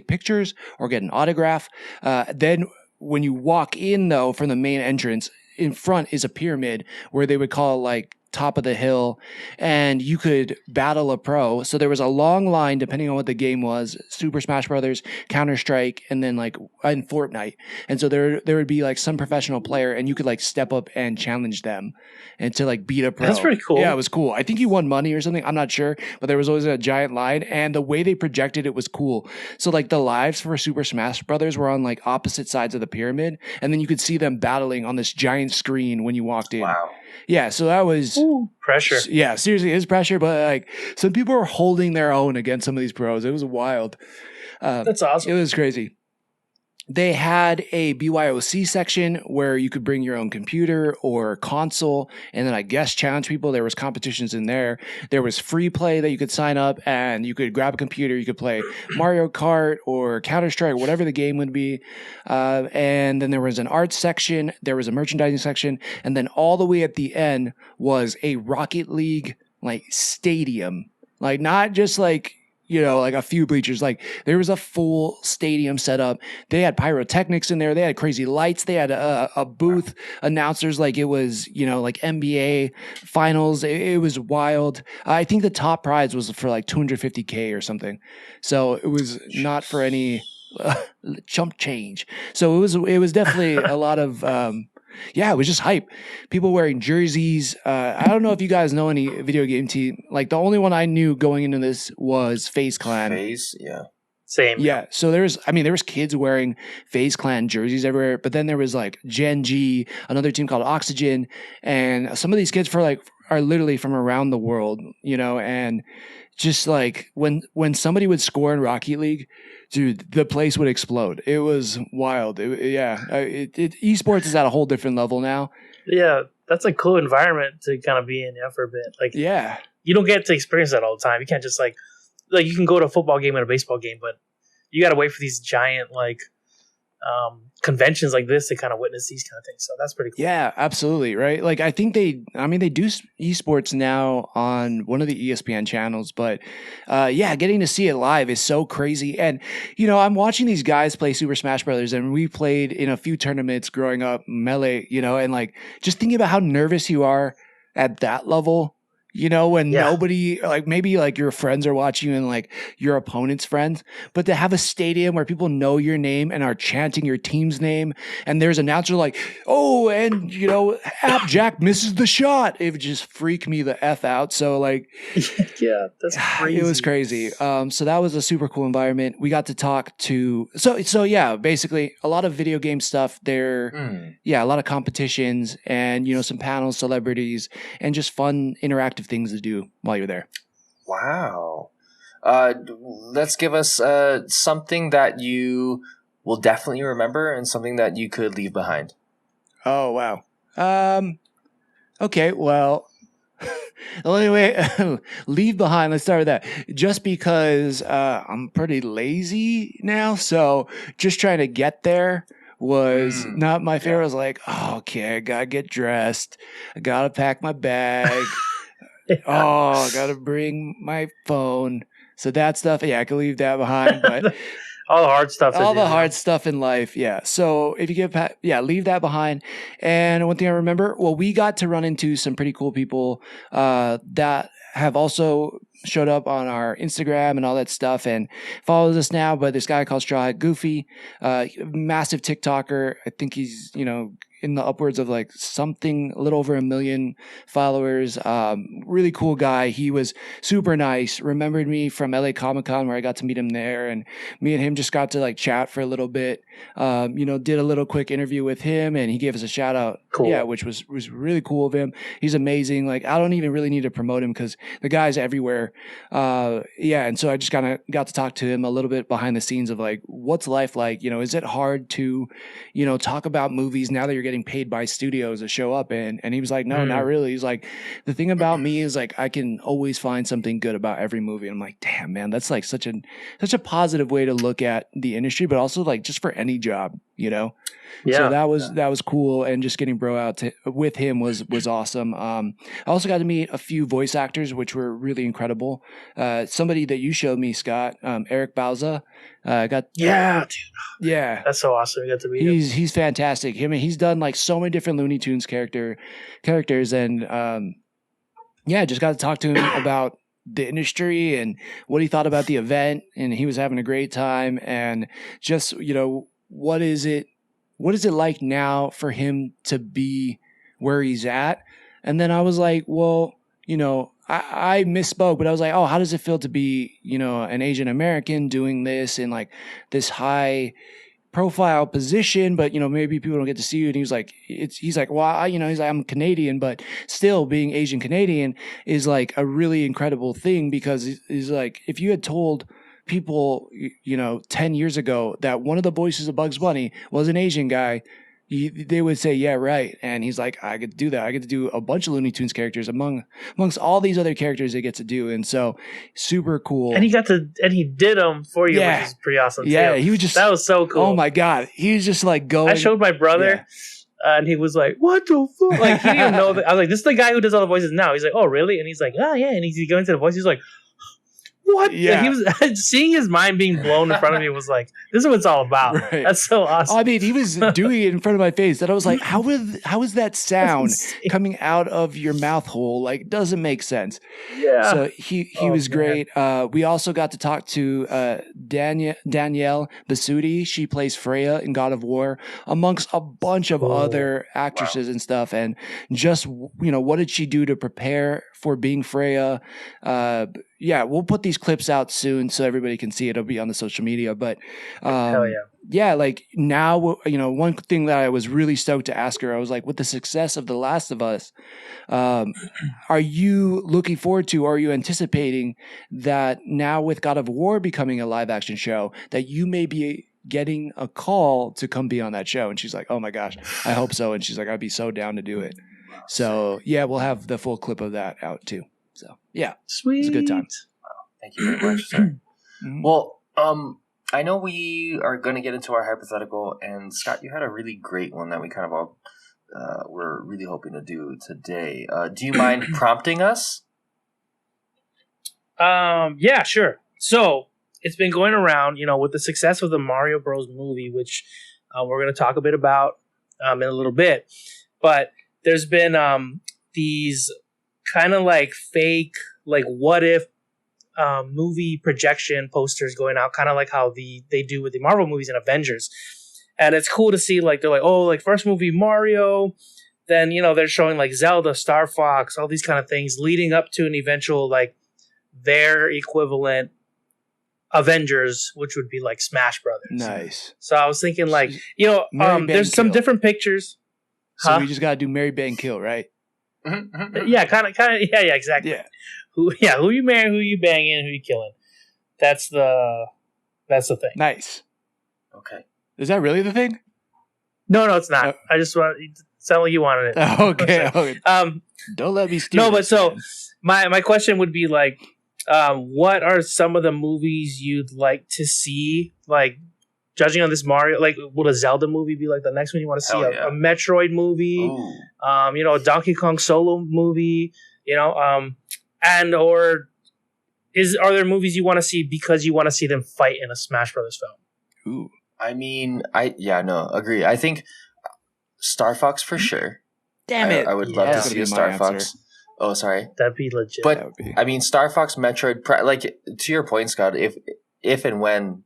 pictures or get an autograph. Then when you walk in, though, from the main entrance, in front is a pyramid where they would call like top of the hill, and you could battle a pro. So there was a long line depending on what the game was: Super Smash Brothers, Counter-Strike, and then like in Fortnite. And so there would be like some professional player, and you could like step up and challenge them and to like beat a pro. That's pretty cool. Yeah, it was cool. I think you won money or something. I'm not sure, but there was always a giant line, and the way they projected it was cool. So like the lives for Super Smash Brothers were on like opposite sides of the pyramid, and then you could see them battling on this giant screen when you walked in. Wow. Yeah, so that was pressure. Yeah, seriously, it is pressure, but like some people were holding their own against some of these pros. It was wild. That's awesome. It was crazy. They had a BYOC section where you could bring your own computer or console and then I guess challenge people. There was competitions in there. There was free play that you could sign up and you could grab a computer. You could play Mario Kart or Counter-Strike, whatever the game would be. And then there was an arts section. There was a merchandising section. And then all the way at the end was a Rocket League like stadium. Like not just like, like a few bleachers. Like there was a full stadium set up. They had pyrotechnics in there. They had crazy lights. They had a booth announcers like it was, like NBA finals. It was wild. I think the top prize was for like $250K or something. So it was not for any chump change. So it was definitely a lot of, it was just hype. People wearing jerseys. I don't know if you guys know any video game team. Like the only one I knew going into this was FaZe Clan. FaZe, yeah. Same. Yeah. So there was kids wearing FaZe Clan jerseys everywhere, but then there was like Gen G, another team called Oxygen, and some of these kids are literally from around the world, and just like when somebody would score in Rocket League, dude, the place would explode. It was wild. Esports is at a whole different level now. Yeah, that's a cool environment to kind of be in for a bit. Like, yeah, you don't get to experience that all the time. You can't just like you can go to a football game and a baseball game, but you got to wait for these giant conventions like this to kind of witness these kind of things. So that's pretty cool. Yeah, absolutely. Right. Like I think they do esports now on one of the ESPN channels, but getting to see it live is so crazy. And, I'm watching these guys play Super Smash Brothers, and we played in a few tournaments growing up, Melee, and like just thinking about how nervous you are at that level You know, when nobody, like maybe like your friends are watching you and like your opponent's friends, but to have a stadium where people know your name and are chanting your team's name, and there's an announcer like, oh, and you know, App Jack misses the shot. It would just freak me the F out. So like, yeah, that's crazy. It was crazy. So that was a super cool environment. We got to talk to, so yeah, basically a lot of video game stuff there. Yeah, a lot of competitions and, you know, some panels, celebrities, and just fun interactive things to do while you're there. Wow. Let's give us something that you will definitely remember and something that you could leave behind. Oh, wow. Okay, well, the only way leave behind, let's start with that. Just because I'm pretty lazy now, so just trying to get there was not my favorite. I was like, oh, okay, I gotta get dressed. I gotta pack my bag. Oh, I gotta bring my phone. So that stuff, yeah, I can leave that behind. But all the hard stuff. All the hard stuff in life, yeah. So if you get, leave that behind. And one thing I remember, well, we got to run into some pretty cool people that have also showed up on our Instagram and all that stuff and follows us now. But this guy called Straw Hat Goofy, massive TikToker. I think he's, you know, in the upwards of like something a little over 1 million followers. Really cool guy. He was super nice. Remembered me from LA Comic-Con where I got to meet him there, and me and him just got to like chat for a little bit. You know, did a little quick interview with him, and he gave us a shout out. Cool. Yeah, which was really cool of him. He's amazing. Like, I don't even really need to promote him because the guy's everywhere. Yeah, and so I just kind of got to talk to him a little bit behind the scenes of like, what's life like? You know, is it hard to, you know, talk about movies now that you're getting paid by studios to show up in? And he was like, no, not really. He's like, the thing about me is like, I can always find something good about every movie. And I'm like, damn, man, that's like such a positive way to look at the industry, but also like just for any job, you know? Yeah. So that was cool. And just getting bro out with him was awesome. I also got to meet a few voice actors, which were really incredible. Somebody that you showed me, Scott, Eric Bauza. Dude. Yeah. That's so awesome. You got to meet him. He's fantastic. I mean, he's done like so many different Looney Tunes characters, and just got to talk to him about the industry and what he thought about the event, and he was having a great time. And just, you know, what is it like now for him to be where he's at? And then I was like, well, you know, I misspoke, but I was like, oh, how does it feel to be, you know, an Asian American doing this in like this high profile position, but, you know, maybe people don't get to see you. And he's like, well, he's like, I'm Canadian, but still being Asian Canadian is like a really incredible thing, because he's like, if you had told people, you know, 10 years ago that one of the voices of Bugs Bunny was an Asian guy, they would say, yeah, right. And he's like, I get to do that. I get to do a bunch of Looney Tunes characters amongst all these other characters they get to do. And so super cool. And he did them for you, which is pretty awesome. Yeah. Too. He was just, that was so cool. Oh my God. He was just like going. I showed my brother and he was like, what the fuck? Like, he didn't even know that. I was like, this is the guy who does all the voices now. He's like, oh, really? And he's like, oh, yeah. And he's going into the voice. He's like, what? Yeah. Like, he was seeing his mind being blown in front of me was like, this is what it's all about. Right. That's so awesome. I mean, he was doing it in front of my face, and I was like, how is that sound coming out of your mouth hole? Like, doesn't make sense. Yeah. So he was great. We also got to talk to Danielle Basutti. She plays Freya in God of War, amongst a bunch of other actresses and stuff. And just, you know, what did she do to prepare for being Freya? Yeah, we'll put these clips out soon so everybody can see it. It'll be on the social media. But hell yeah. Yeah, like now, you know, one thing that I was really stoked to ask her, I was like, with the success of The Last of Us, are you looking forward to, or are you anticipating that now with God of War becoming a live action show, that you may be getting a call to come be on that show? And she's like, oh my gosh, I hope so. And she's like, I'd be so down to do it. So yeah, we'll have the full clip of that out too. So yeah, sweet. It's a good time. Wow, thank you very much, sir. Well, I know we are going to get into our hypothetical, and Scott, you had a really great one that we kind of all were really hoping to do today. Do you mind prompting us? Yeah, sure. So it's been going around, you know, with the success of the Mario Bros. Movie, which we're going to talk a bit about in a little bit, but there's been these kind of like fake, like what if movie projection posters going out, kind of like how they do with the Marvel movies and Avengers. And it's cool to see, like, they're like, oh, like first movie Mario, then, you know, they're showing like Zelda, Star Fox, all these kind of things leading up to an eventual, like, their equivalent Avengers, which would be like Smash Brothers. Nice. So I was thinking, like, you know, there's some different pictures. So we just gotta do Marry, Bang, Kill, right? Yeah, kind of, yeah, exactly. Yeah. Who you marrying, who you banging, who you killing. That's the thing. Nice. Okay. Is that really the thing? No, it's not. I just want it sound like you wanted it. Okay. Don't let me steal. No, but so my question would be like, what are some of the movies you'd like to see? Like, judging on this Mario, like, would a Zelda movie be like the next one you want to see? A Metroid movie, you know, a Donkey Kong solo movie, you know, and or are there movies you want to see because you want to see them fight in a Smash Brothers film? Ooh. I mean, agree. I think Star Fox for sure. Damn it! I would love to see a Star Fox. Oh, sorry. That'd be legit. But I mean, Star Fox, Metroid, like, to your point, Scott, if and when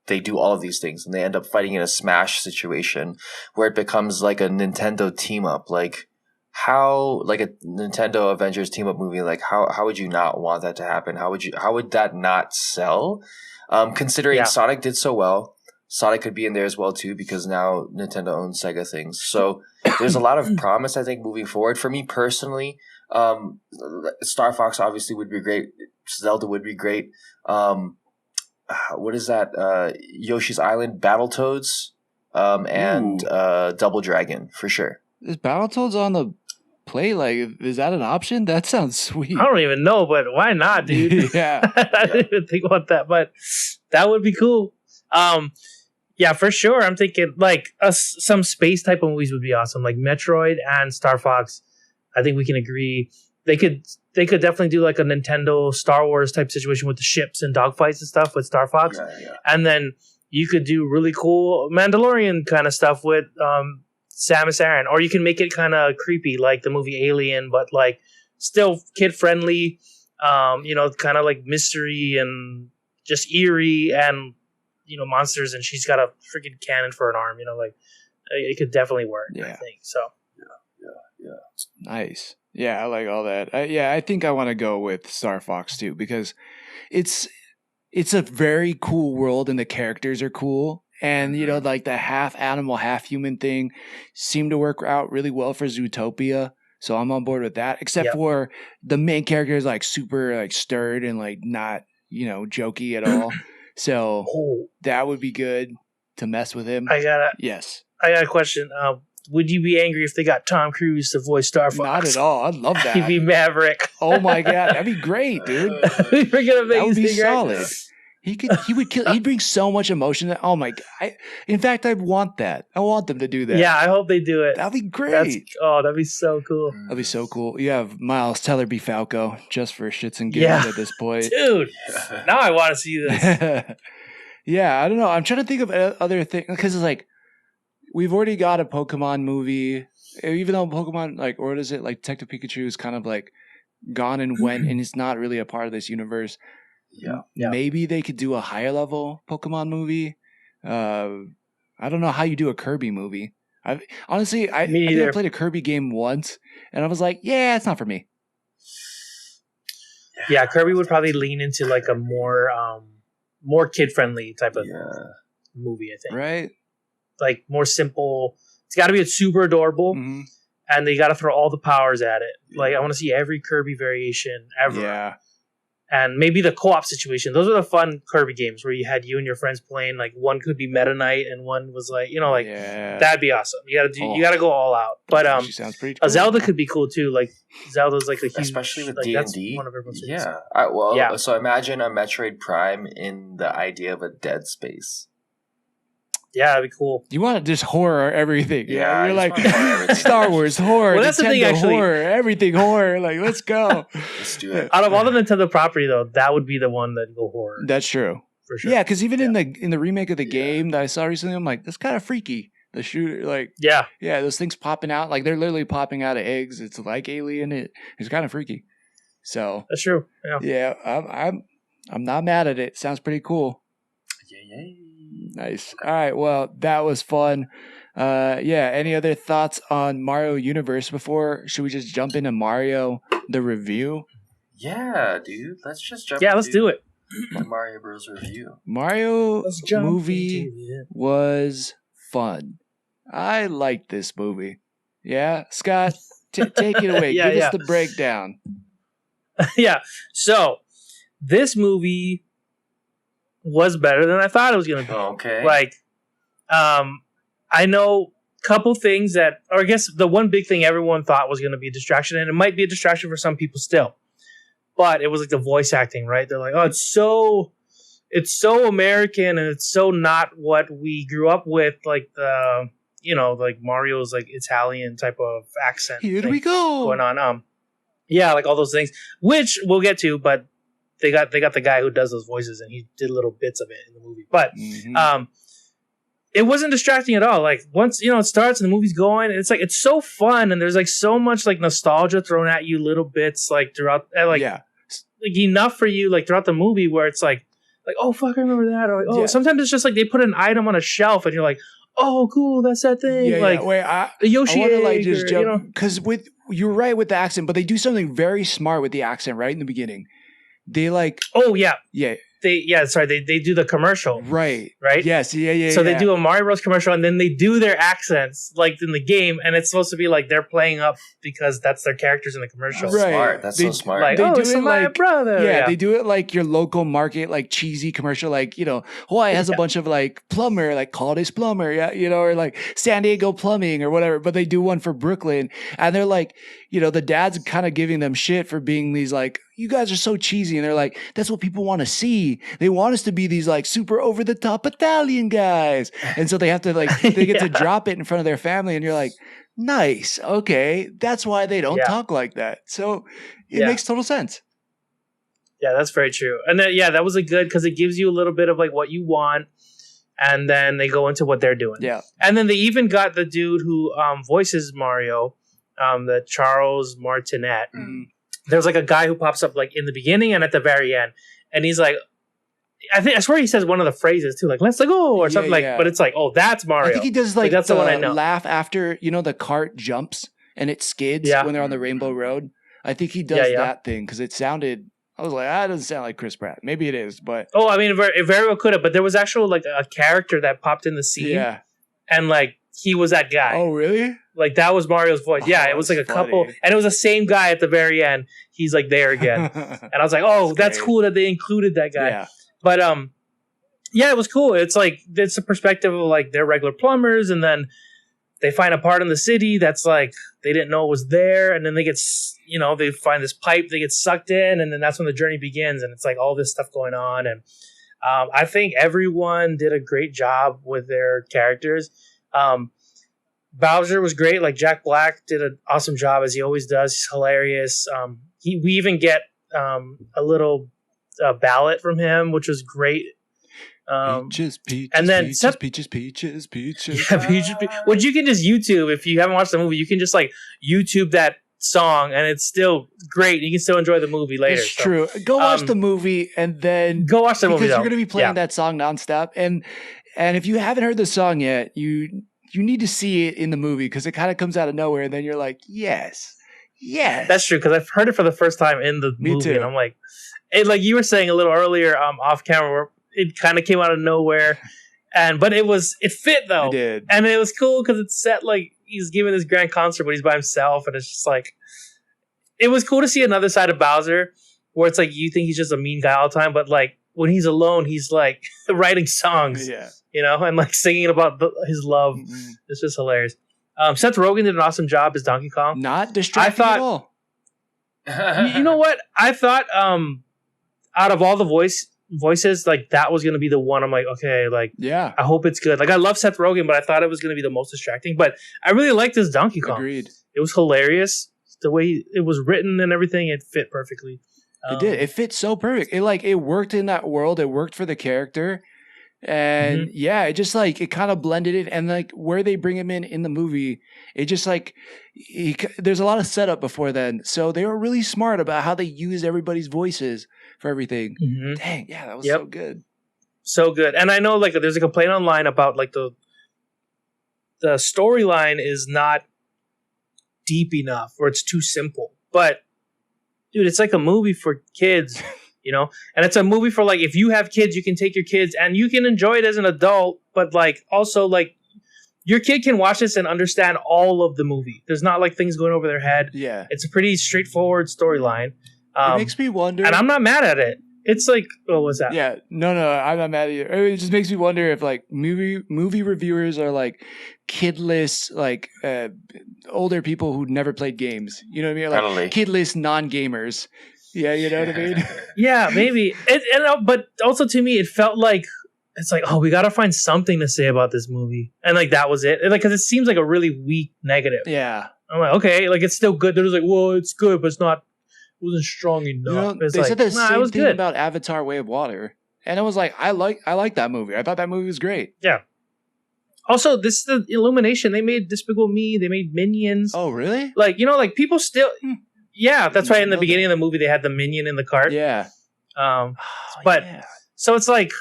they do all of these things and they end up fighting in a Smash situation where it becomes like a Nintendo team up, like how, like a Nintendo Avengers team up movie, like how would you not want that to happen? How would that not sell? Considering Sonic did so well, Sonic could be in there as well too, because now Nintendo owns Sega things. So there's a lot of promise, I think, moving forward. For me personally, Star Fox obviously would be great. Zelda would be great. What is that? Yoshi's Island, Battletoads, and Double Dragon for sure. Is Battletoads on the play? Like, is that an option? That sounds sweet. I don't even know, but why not, dude? Yeah. I didn't even think about that, but that would be cool. Yeah, for sure. I'm thinking like some space type of movies would be awesome, like Metroid and Star Fox. I think we can agree. They could definitely do like a Nintendo Star Wars type situation with the ships and dogfights and stuff with Star Fox. Yeah. And then you could do really cool Mandalorian kind of stuff with Samus Aran. Or you can make it kind of creepy like the movie Alien, but like still kid friendly, you know, kind of like mystery and just eerie and, you know, monsters, and she's got a freaking cannon for an arm, you know, like it could definitely work, I think. So Yeah. Nice. Yeah, I like all that. I think I want to go with Star Fox too, because it's a very cool world and the characters are cool. And, you know, like the half animal, half human thing seemed to work out really well for Zootopia. So I'm on board with that, except for the main character is like super like stirred and like not, you know, jokey at all. So that would be good to mess with him. I got a question. Would you be angry if they got Tom Cruise to voice Star Fox? Not at all. I'd love that. He'd be Maverick. Oh my god, that'd be great, dude. That would be solid. He'd bring so much emotion. Oh my god. In fact, I want that. I want them to do that. Yeah, I hope they do it. That'd be great. That'd be so cool. That'd be so cool. You have Miles Teller be Falco just for shits and giggles at this point. Dude, now I want to see this. Yeah, I don't know. I'm trying to think of other things because it's like we've already got a Pokemon movie, even though Pokemon, like, or what is it, like Detective Pikachu is kind of like gone and went and it's not really a part of this universe. Yeah. Maybe they could do a higher level Pokemon movie. I don't know how you do a Kirby movie. I think I played a Kirby game once and I was like, yeah, it's not for me. Yeah, Kirby would probably lean into like a more kid-friendly type of movie, I think. Right? Like more simple. It's got to be super adorable, and they got to throw all the powers at it. Like I want to see every Kirby variation ever. Yeah. And maybe the co-op situation. Those are the fun Kirby games where you had you and your friends playing. Like one could be Meta Knight, and one was like, you know, like that'd be awesome. You gotta go all out. But sounds pretty cool. A Zelda could be cool too. Like Zelda's like a huge, especially with like, D&D. One of everyone's So imagine a Metroid Prime in the idea of a Dead Space. Yeah, that'd be cool. You want just horror everything. Yeah, you're like Star Wars horror. Well, that's Nintendo the thing, actually. Horror, everything horror. Like, let's go. Let's do it. Out of all the Nintendo property, though, that would be the one that'd go horror. That's true. For sure. Yeah, because even in the remake of the game that I saw recently, I'm like, that's kind of freaky. The shooter, like, Yeah. those things popping out, like they're literally popping out of eggs. It's like Alien. It's kind of freaky. So that's true. Yeah, I'm not mad at it. Sounds pretty cool. Yay. Nice. All right. Well, that was fun. Any other thoughts on Mario Universe before? Should we just jump into Mario the review? Yeah, dude. Let's just jump. Yeah, let's do it. The Mario Bros. Review. Mario movie was fun. I liked this movie. Yeah, Scott, take it away. Give us the breakdown. Yeah. So this movie was better than I thought it was going to be. Okay. Like, I know a couple things that, or I guess the one big thing everyone thought was going to be a distraction, and it might be a distraction for some people still, but it was like the voice acting, right? They're like, oh, it's so American and it's so not what we grew up with, like the, like Mario's like Italian type of accent. Here we go. Going on. Yeah, like all those things, which we'll get to, but they got the guy who does those voices, and he did little bits of it in the movie. But it wasn't distracting at all. Like once it starts and the movie's going, and it's so fun, and there's like so much like nostalgia thrown at you, little bits like throughout, like enough for you like throughout the movie where it's like oh fuck, I remember that. Or like, sometimes it's just like they put an item on a shelf, and you're like, oh cool, that's that thing. Wait, the Yoshi. I want to like just jump because you're right with the accent, but they do something very smart with the accent right in the beginning. They like they do the commercial, right? Yes, so they do a Mario Bros commercial, and then they do their accents like in the game, and it's supposed to be like they're playing up because that's their characters in the commercial. Right, that's so smart. Like, they do it like my brother. Yeah, they do it like your local market, like cheesy commercial, like Hawaii has a bunch of like plumber, like call this plumber, or like San Diego plumbing or whatever. But they do one for Brooklyn, and they're like, the dad's kind of giving them shit for being these like, you guys are so cheesy, and they're like, that's what people want to see. They want us to be these like super over the top Italian guys, and so they have to like they get to drop it in front of their family, and you're like, nice, okay, that's why they don't talk like that. So it makes total sense. Yeah, that's very true, and that was a good because it gives you a little bit of like what you want, and then they go into what they're doing. Yeah, and then they even got the dude who voices Mario, the Charles Martinet. Mm-hmm. There's like a guy who pops up like in the beginning and at the very end, and he's like, I swear he says one of the phrases too, like "let's go" or something but it's like, oh, that's Mario. I think he does like that's the one I know. Laugh after the cart jumps and it skids when they're on the Rainbow Road. I think he does that thing because it sounded. I was like, that doesn't sound like Chris Pratt. Maybe it is, but I mean, it very well could have. But there was actually like a character that popped in the scene, and like he was that guy. Oh, really? Like that was Mario's voice. Yeah, it was like a couple, and it was the same guy at the very end. He's like there again, and I was like, oh, that's cool that they included that guy. Yeah. But it was cool. It's like it's a perspective of like they're regular plumbers, and then they find a part in the city that's like they didn't know was there, and then they get they find this pipe, they get sucked in, and then that's when the journey begins, and it's like all this stuff going on, and I think everyone did a great job with their characters. Bowser was great. Like Jack Black did an awesome job as he always does. He's hilarious. We even get a little ballad from him, which was great. Peaches, and then peaches. Yeah, peaches. Which you can just YouTube if you haven't watched the movie. You can just like YouTube that song, and it's still great. You can still enjoy the movie later. It's true. Go watch the movie, and then go watch the movie because you're going to be playing that song nonstop. And if you haven't heard the song yet, you need to see it in the movie because it kind of comes out of nowhere, and then you're like, yes. That's true because I've heard it for the first time in the movie, too. And I'm like, like you were saying a little earlier, off camera, where it kind of came out of nowhere, but it fit though. It did, and it was cool because it's set like he's giving this grand concert, but he's by himself, and it's just like it was cool to see another side of Bowser, where it's like you think he's just a mean guy all the time, but like when he's alone, he's like writing songs. Yeah. And like singing about his love. Mm-hmm. It's just hilarious. Seth Rogen did an awesome job as Donkey Kong. Not distracting at all. You know what? I thought out of all the voices, like that was going to be the one. I'm like, okay, like I hope it's good. Like I love Seth Rogen, but I thought it was going to be the most distracting. But I really liked this Donkey Kong. Agreed. It was hilarious. The way it was written and everything, it fit perfectly. It did. It fit so perfect. It worked in that world. It worked for the character. And yeah, it just like, it kind of blended it. And like where they bring him in the movie, it just like, there's a lot of setup before then. So they were really smart about how they use everybody's voices for everything. Dang, yeah, that was so good. So good. And I know like there's a complaint online about like the storyline is not deep enough or it's too simple. But dude, it's like a movie for kids. You know, and it's a movie for like, if you have kids, you can take your kids and you can enjoy it as an adult, but like also like your kid can watch this and understand all of the movie. There's not like things going over their head. Yeah. It's a pretty straightforward storyline. It makes me wonder. And I'm not mad at it. It's like, oh, what's that? Yeah. No, I'm not mad at you. It just makes me wonder if like movie reviewers are like kidless, like older people who never played games. You know what I mean? Like Totally. Kidless non-gamers. Yeah, you know what I mean? Yeah, maybe. But also to me, it felt like, it's like, oh, we got to find something to say about this movie. And like, that was it. And, like, because it seems like a really weak negative. Yeah. I'm like, okay, like, it's still good. They're just like, well, it's good, but it wasn't strong enough. You know, it's they like, said the same it was thing good. about Avatar Way of Water. And it was like, I like that movie. I thought that movie was great. Yeah. Also, this is the Illumination. They made Despicable Me. They made Minions. Oh, really? Like, you know, like, people still... Yeah, that's why in the beginning of the movie they had the minion in the cart. Yeah. So it's like,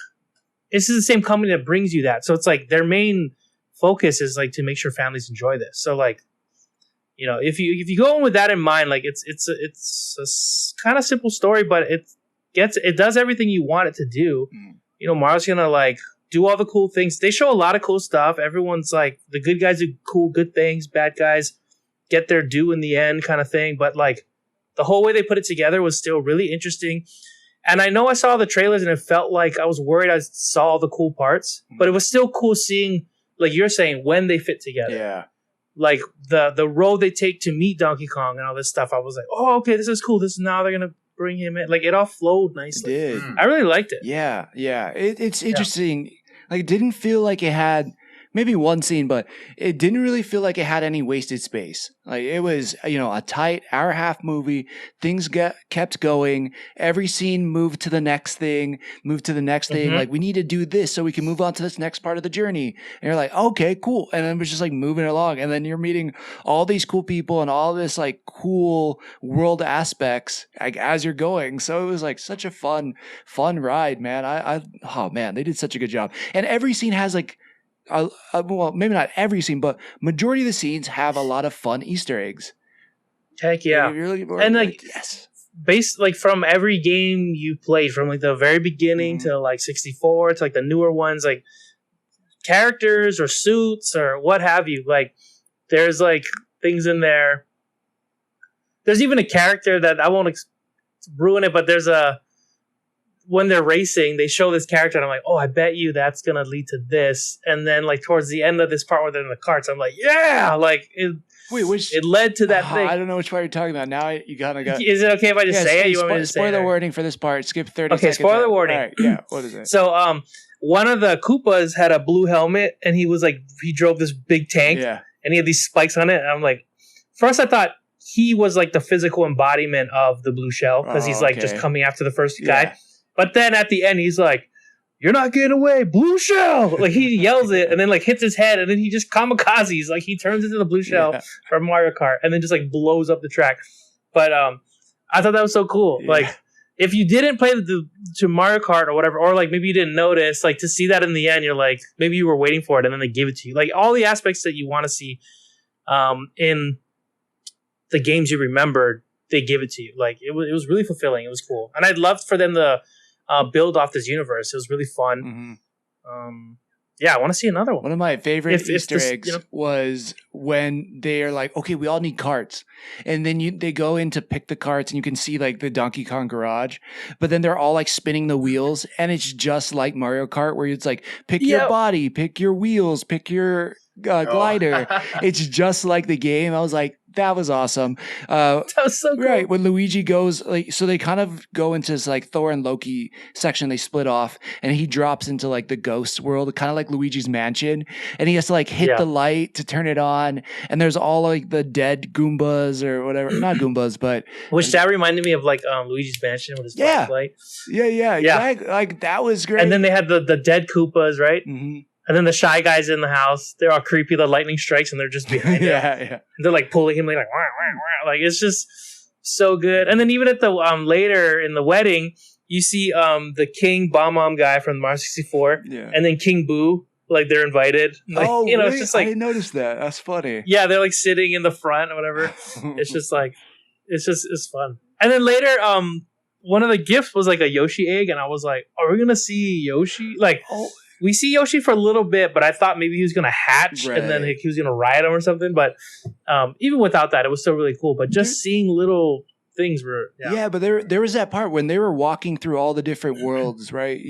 this is the same company that brings you that. So it's like their main focus is like to make sure families enjoy this. So like, you know, if you go in with that in mind, like it's a kind of simple story, but it does everything you want it to do. You know, Mario's gonna like do all the cool things. They show a lot of cool stuff. Everyone's like, the good guys do cool good things, bad guys get their due in the end kind of thing. But like the whole way they put it together was still really interesting. And I know I saw the trailers and it felt like I was worried I saw all the cool parts, but it was still cool seeing, like you're saying, when they fit together. Yeah. Like the road they take to meet Donkey Kong and all this stuff. I was like, oh, okay, this is cool. This is now they're going to bring him in. Like it all flowed nicely. It did. I really liked it. Yeah. Yeah. It's interesting. Like it didn't feel like it had maybe one scene, but it didn't really feel like it had any wasted space. Like it was, you know, a tight hour-and-a-half movie. Things kept going. Every scene moved to the next thing. Like we need to do this so we can move on to this next part of the journey. And you're like, okay, cool. And then it was just like moving along. And then you're meeting all these cool people and all this like cool world aspects like as you're going. So it was like such a fun ride, man. Oh man, they did such a good job. And every scene has like, well, maybe not every scene, but majority of the scenes have a lot of fun Easter eggs. Heck yeah. And like, yes, based like from every game you played, from like the very beginning to like 64 to like the newer ones, like characters or suits or what have you, like there's like things in there. There's even a character that I won't ruin it, but there's when they're racing, they show this character, and I'm like, oh, I bet you that's going to lead to this. And then, like, towards the end of this part where they're in the carts, I'm like, yeah! Like, it led to that thing. I don't know which part you're talking about. Now you kind of got... Is it okay if I just say it? You want me to say it? Spoiler warning for this part. Skip 30 seconds. Okay, spoiler warning. All right, yeah, what is it? So, one of the Koopas had a blue helmet, and he drove this big tank, and he had these spikes on it, and I'm like, first I thought he was, like, the physical embodiment of the blue shell, because he's, like, just coming after the first guy. But then at the end, he's like, you're not getting away, blue shell! Like, he yells it and then, like, hits his head and then he just kamikazes. Like, he turns into the blue shell from Mario Kart and then just, like, blows up the track. But I thought that was so cool. Yeah. Like, if you didn't play to Mario Kart or whatever, or, like, maybe you didn't notice, like, to see that in the end, you're like, maybe you were waiting for it and then they give it to you. Like, all the aspects that you want to see in the games you remembered, they give it to you. Like, it was really fulfilling. It was cool. And I'd love for them to build off this universe. It was really fun. Yeah, I want to see another one. One of my favorite Easter eggs was when they're like, okay, we all need carts. And then they go in to pick the carts and you can see like the Donkey Kong garage. But then they're all like spinning the wheels. And it's just like Mario Kart where it's like, pick your body, pick your wheels, pick your glider. It's just like the game. I was like, that was awesome. That was so cool. Right, when Luigi goes, like, so they kind of go into this like Thor and Loki section. They split off, and he drops into like the ghost world, kind of like Luigi's mansion, and he has to like hit the light to turn it on. And there's all like the dead Goombas or whatever, not Goombas, but that reminded me of like Luigi's mansion with his flashlight. Yeah. Like that was great. And then they had the dead Koopas, right? Mm-hmm. And then the Shy Guys in the house. They're all creepy. The lightning strikes, and they're just behind him. Yeah. And they're like pulling him, like wah, wah, wah. Like it's just so good. And then even at the later in the wedding, you see the King Bomb guy from Mario 64, and then King Boo. Like they're invited. Like, really? It's just like I didn't notice that. That's funny. Yeah, they're like sitting in the front or whatever. It's just like it's fun. And then later, one of the gifts was like a Yoshi egg, and I was like, "Are we gonna see Yoshi?" Like, we see Yoshi for a little bit, but I thought maybe he was gonna hatch and then he was gonna ride him or something. But even without that, it was still really cool. But just seeing little things were but there was that part when they were walking through all the different worlds, right?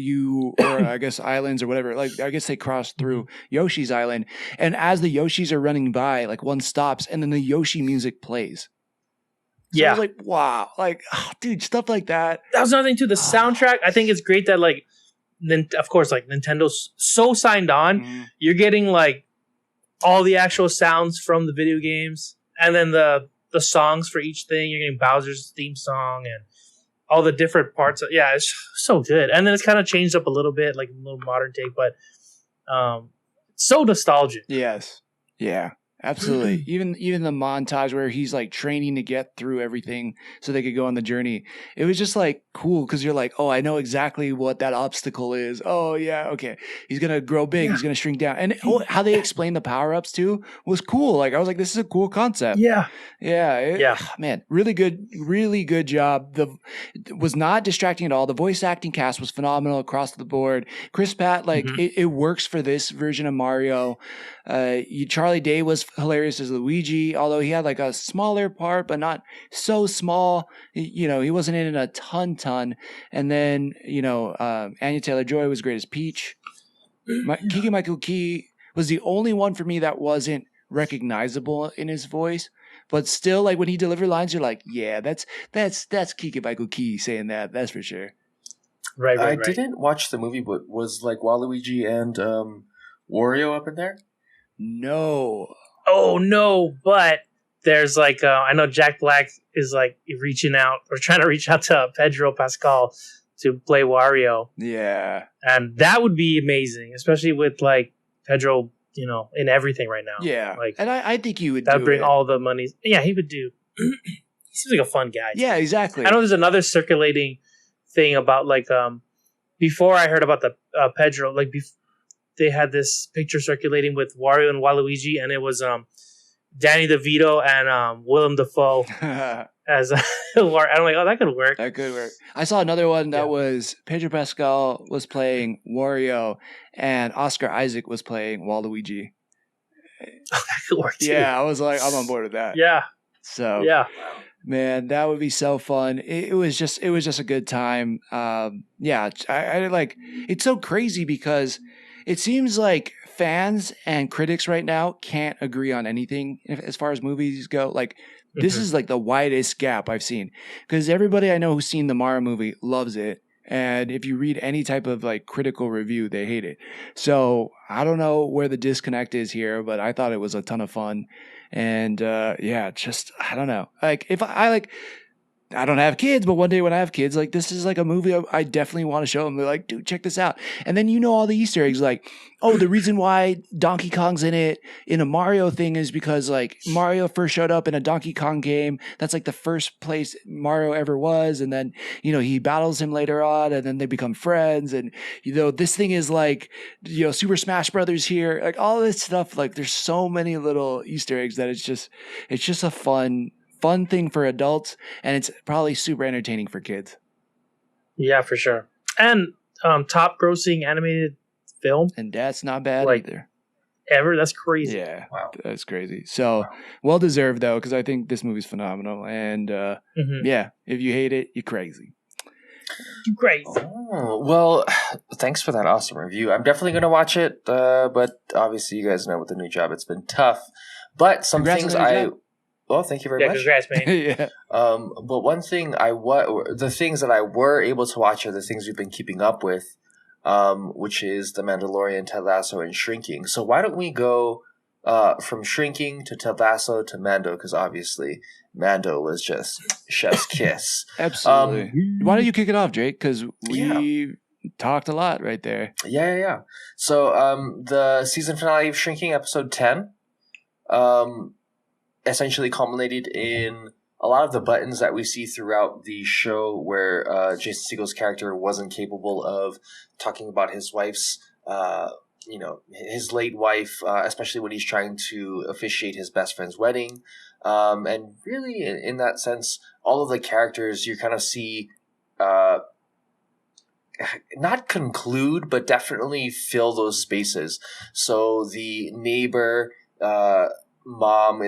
Or I guess islands or whatever. Like I guess they crossed through Yoshi's island, and as the Yoshis are running by, like one stops, and then the Yoshi music plays. So I was like, wow, like, dude, stuff like that. That was another thing too. The soundtrack, I think it's great that like, of course, like Nintendo's so signed on. You're getting like all the actual sounds from the video games, and then the songs for each thing. You're getting Bowser's theme song and all the different parts. It's so good. And then it's kind of changed up a little bit, like a little modern take, but so nostalgic. Yes. Yeah. Absolutely. Even the montage where he's like training to get through everything so they could go on the journey. It was just like cool because you're like, oh, I know exactly what that obstacle is. Oh yeah, okay. He's gonna grow big. He's gonna shrink down. And how they explained the power ups too was cool. Like I was like, this is a cool concept. Yeah. Man, really good job. It was not distracting at all. The voice acting cast was phenomenal across the board. Chris Pratt, like it works for this version of Mario. Charlie Day was hilarious as Luigi, although he had like a smaller part, but not so small. He wasn't in it a ton. And then, Anya Taylor-Joy was great as Peach. Keegan-Michael Key was the only one for me that wasn't recognizable in his voice. But still, like when he delivered lines, you're like, yeah, that's Keegan-Michael Key saying that. That's for sure. Right. I didn't watch the movie, but was like Waluigi and Wario up in there? No. Oh no! But there's like I know Jack Black is like reaching out or trying to reach out to Pedro Pascal to play Wario. Yeah, and that would be amazing, especially with like Pedro, in everything right now. Yeah, like, and I think he would. That would bring all the money. Yeah, he would do. He seems like a fun guy. Yeah, exactly. I know there's another circulating thing about like before I heard about the Pedro they had this picture circulating with Wario and Waluigi, and it was Danny DeVito and Willem Dafoe as Wario. I'm like, oh, that could work. That could work. I saw another one that was Pedro Pascal was playing Wario, and Oscar Isaac was playing Waluigi. Oh, that could work too. Yeah, I was like, I'm on board with that. Yeah. So yeah. Man, that would be so fun. It was just a good time. I like. It's so crazy because it seems like fans and critics right now can't agree on anything as far as movies go. Like this is like the widest gap I've seen because everybody I know who's seen the Mario movie loves it. And if you read any type of like critical review, they hate it. So I don't know where the disconnect is here, but I thought it was a ton of fun. And I don't know. Like if I don't have kids, but one day when I have kids, like this is like a movie I definitely want to show them. They're like, dude, check this out. And then all the Easter eggs, like, oh, the reason why Donkey Kong's in it in a Mario thing is because like Mario first showed up in a Donkey Kong game. That's like the first place Mario ever was. And then, he battles him later on and then they become friends. And, this thing is like, Super Smash Brothers here, like all this stuff. Like there's so many little Easter eggs that it's just a fun thing for adults, and it's probably super entertaining for kids. Yeah, for sure. And top grossing animated film, and that's not bad either. Ever? That's crazy. Yeah, wow, that's crazy. So well deserved though, because I think this movie's phenomenal. And yeah, if you hate it, you're crazy. You're crazy. Oh, well, thanks for that awesome review. I'm definitely going to watch it, but obviously you guys know with the new job, it's been tough. But some things Well, thank you very much. Congrats, man. Yeah. But one thing the things that I were able to watch are the things we've been keeping up with, which is The Mandalorian, Ted Lasso, and Shrinking. So why don't we go from Shrinking to Ted Lasso to Mando? Because obviously Mando was just chef's kiss. Absolutely. Why don't you kick it off, Drake? Because we talked a lot right there. Yeah. So the season finale of Shrinking, episode 10, essentially culminated in a lot of the buttons that we see throughout the show where Jason Segel's character wasn't capable of talking about his wife's, his late wife, especially when he's trying to officiate his best friend's wedding. And really, in that sense, all of the characters you kind of see not conclude, but definitely fill those spaces. So the neighbor mom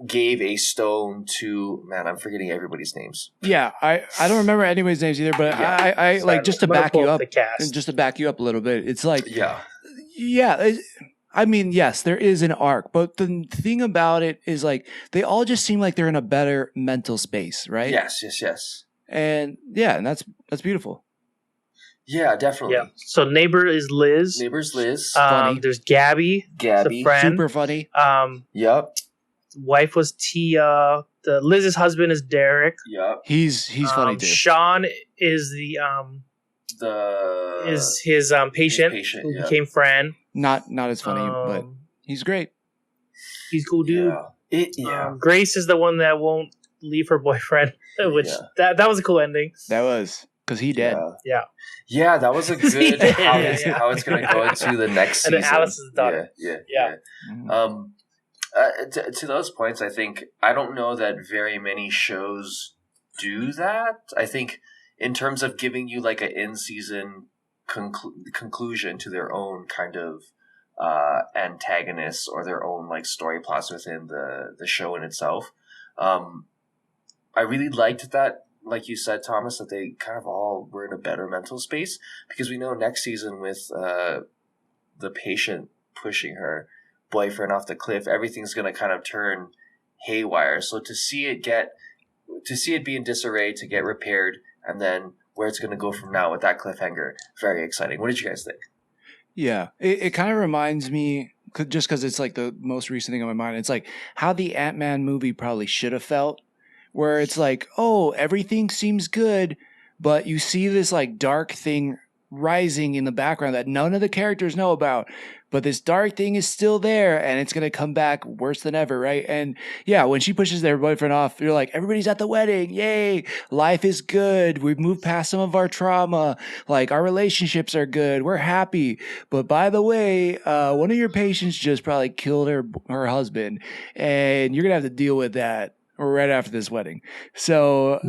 gave a stone to, man, I'm forgetting everybody's names. Yeah, I don't remember anybody's names either, but I like, just to back you up, a little bit. It's like, I mean, yes, there is an arc, but the thing about it is like they all just seem like they're in a better mental space, right? Yes. And and that's beautiful. Yeah, definitely. Yeah. So neighbor is Liz. Neighbor's Liz. Funny. There's Gabby. Gabby. A friend. Super funny. Yep. Wife was Tia. Liz's husband is Derek. Yep. He's funny too. Sean is his patient who became friend. Not as funny, but he's great. He's a cool dude. Yeah. Grace is the one that won't leave her boyfriend, which that was a cool ending. That was because he dead. Yeah, that was a good how it's going to go into the next season. And then Alice's daughter. Yeah. To those points, I think I don't know that very many shows do that. I think in terms of giving you like an in-season conclusion to their own kind of antagonists or their own like story plots within the show in itself. I really liked that, like you said, Thomas, that they kind of all were in a better mental space, because we know next season with the patient pushing her boyfriend off the cliff, everything's going to kind of turn haywire. So to see it be in disarray, to get repaired, and then where it's going to go from now with that cliffhanger, very exciting. What did you guys think? Yeah, it kind of reminds me, just because it's like the most recent thing on my mind, it's like how the Ant-Man movie probably should have felt, where it's like, oh, everything seems good, but you see this like dark thing rising in the background that none of the characters know about, but this dark thing is still there and it's going to come back worse than ever, right? And yeah, when she pushes their boyfriend off, you're like, everybody's at the wedding, yay, life is good, we've moved past some of our trauma, like our relationships are good, we're happy. But by the way, one of your patients just probably killed her husband, and you're going to have to deal with that right after this wedding. So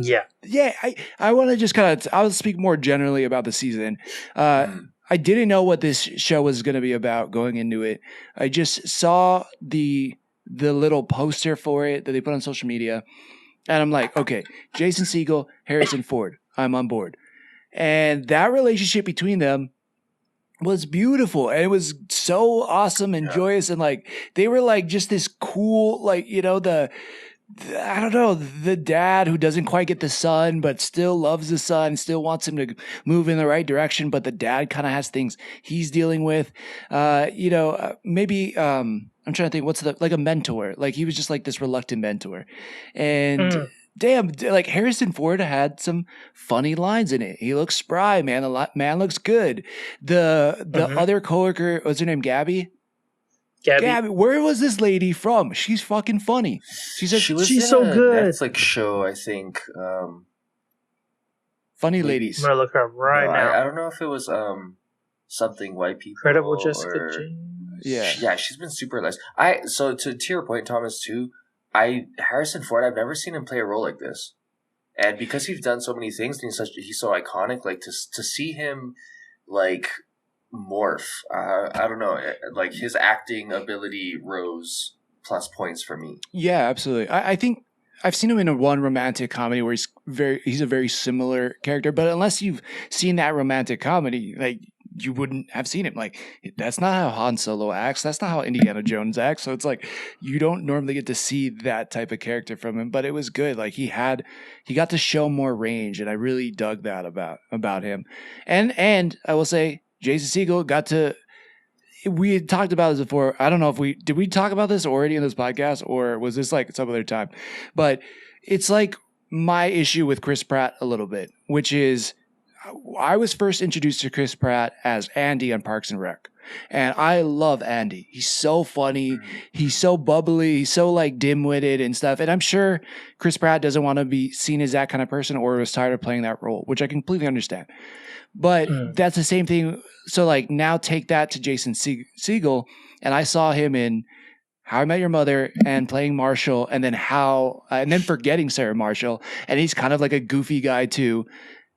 I want to just I'll speak more generally about the season. I didn't know what this show was going to be about going into it. I just saw the little poster for it that they put on social media, and I'm like, okay, Jason Segel, Harrison Ford, I'm on board. And that relationship between them was beautiful, and it was so awesome and joyous, and like they were like just this cool, like, you know, I don't know, the dad who doesn't quite get the son, but still loves the son, still wants him to move in the right direction, but the dad kind of has things he's dealing with. Maybe I'm trying to think, what's like a mentor? Like he was just like this reluctant mentor, and damn, like Harrison Ford had some funny lines in it. He looks spry, man. The man looks good. The other coworker, what's her name, Gabby, where was this lady from? She's fucking funny. She's so good. Netflix show, I think. Funny Ladies. I'm gonna look her up now. I don't know if it was something white people. Incredible Jessica James. Yeah, she's been super nice. So to your point, Thomas, too. Harrison Ford, I've never seen him play a role like this, and because he's done so many things and he's so iconic, like to see him like morph, I don't know, like his acting ability rose plus points for me. Yeah, absolutely. I think I've seen him in one romantic comedy where he's a very similar character, but unless you've seen that romantic comedy, like you wouldn't have seen him. Like, that's not how Han Solo acts. That's not how Indiana Jones acts. So it's like, you don't normally get to see that type of character from him, but it was good. Like he got to show more range, and I really dug that about him. And I will say Jason Segel we had talked about this before. I don't know if did we talk about this already in this podcast, or was this like some other time? But it's like my issue with Chris Pratt a little bit, which is I was first introduced to Chris Pratt as Andy on Parks and Rec. And I love Andy. He's so funny. He's so bubbly. He's so like dim-witted and stuff. And I'm sure Chris Pratt doesn't want to be seen as that kind of person or was tired of playing that role, which I completely understand. But that's the same thing. So like now take that to Jason Segel. And I saw him in How I Met Your Mother and playing Marshall, and then forgetting Sarah Marshall. And he's kind of like a goofy guy too.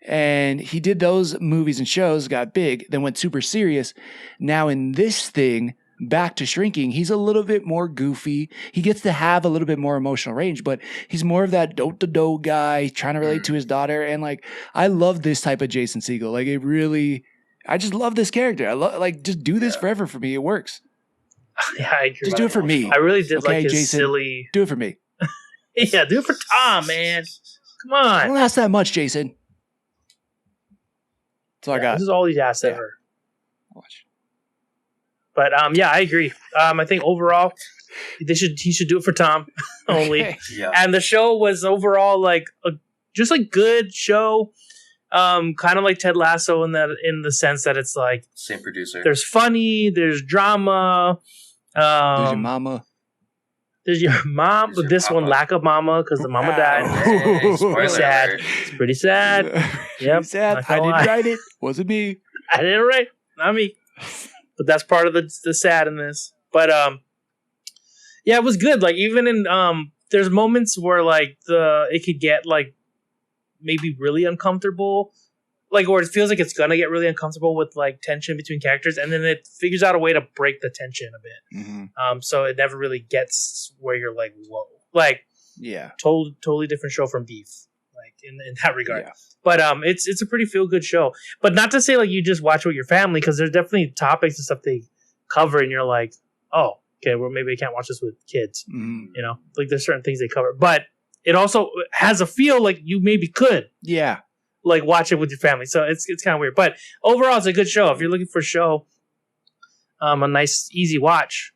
And he did those movies and shows, got big, then went super serious. Now in this thing, back to Shrinking, he's a little bit more goofy. He gets to have a little bit more emotional range, but he's more of that dope-to-dope guy trying to relate to his daughter. And like, I love this type of Jason Segel. Like I just love this character. I love, like, just do this forever for me. It works. Yeah, I agree. Just do it for me. I really did like his Jason, silly. Do it for me. Yeah, do it for Tom, man. Come on. Don't ask that much, Jason. That's all I got. This is all he's asked ever. Watch. But yeah, I agree. I think overall, he should do it for Tom only. Okay. Yeah. And the show was overall like just a good show. Kind of like Ted Lasso in the sense that it's like Same producer. there's funny, there's drama. There's your mama. There's your mom, but this one lack of mama because the mama died. It's Pretty sad. It's pretty sad. Yep. Sad. I didn't write it. Wasn't me. I didn't write. Not me. But that's part of the sad in this. But yeah, it was good. Like even in there's moments where like it could get like maybe really uncomfortable, like or it feels like it's gonna get really uncomfortable with like tension between characters, and then it figures out a way to break the tension a bit. Mm-hmm. So it never really gets where you're like, whoa, like Yeah. totally different show from Beef, like in that regard. Yeah. But it's a pretty feel good show. But not to say like you just watch with your family, because there's definitely topics and stuff they cover, and you're like, oh, okay, well maybe I can't watch this with kids. Mm-hmm. You know, like there's certain things they cover, but it also has a feel like you maybe could Yeah. like watch it with your family. So it's kind of weird, but overall it's a good show. If you're looking for a show, a nice easy watch,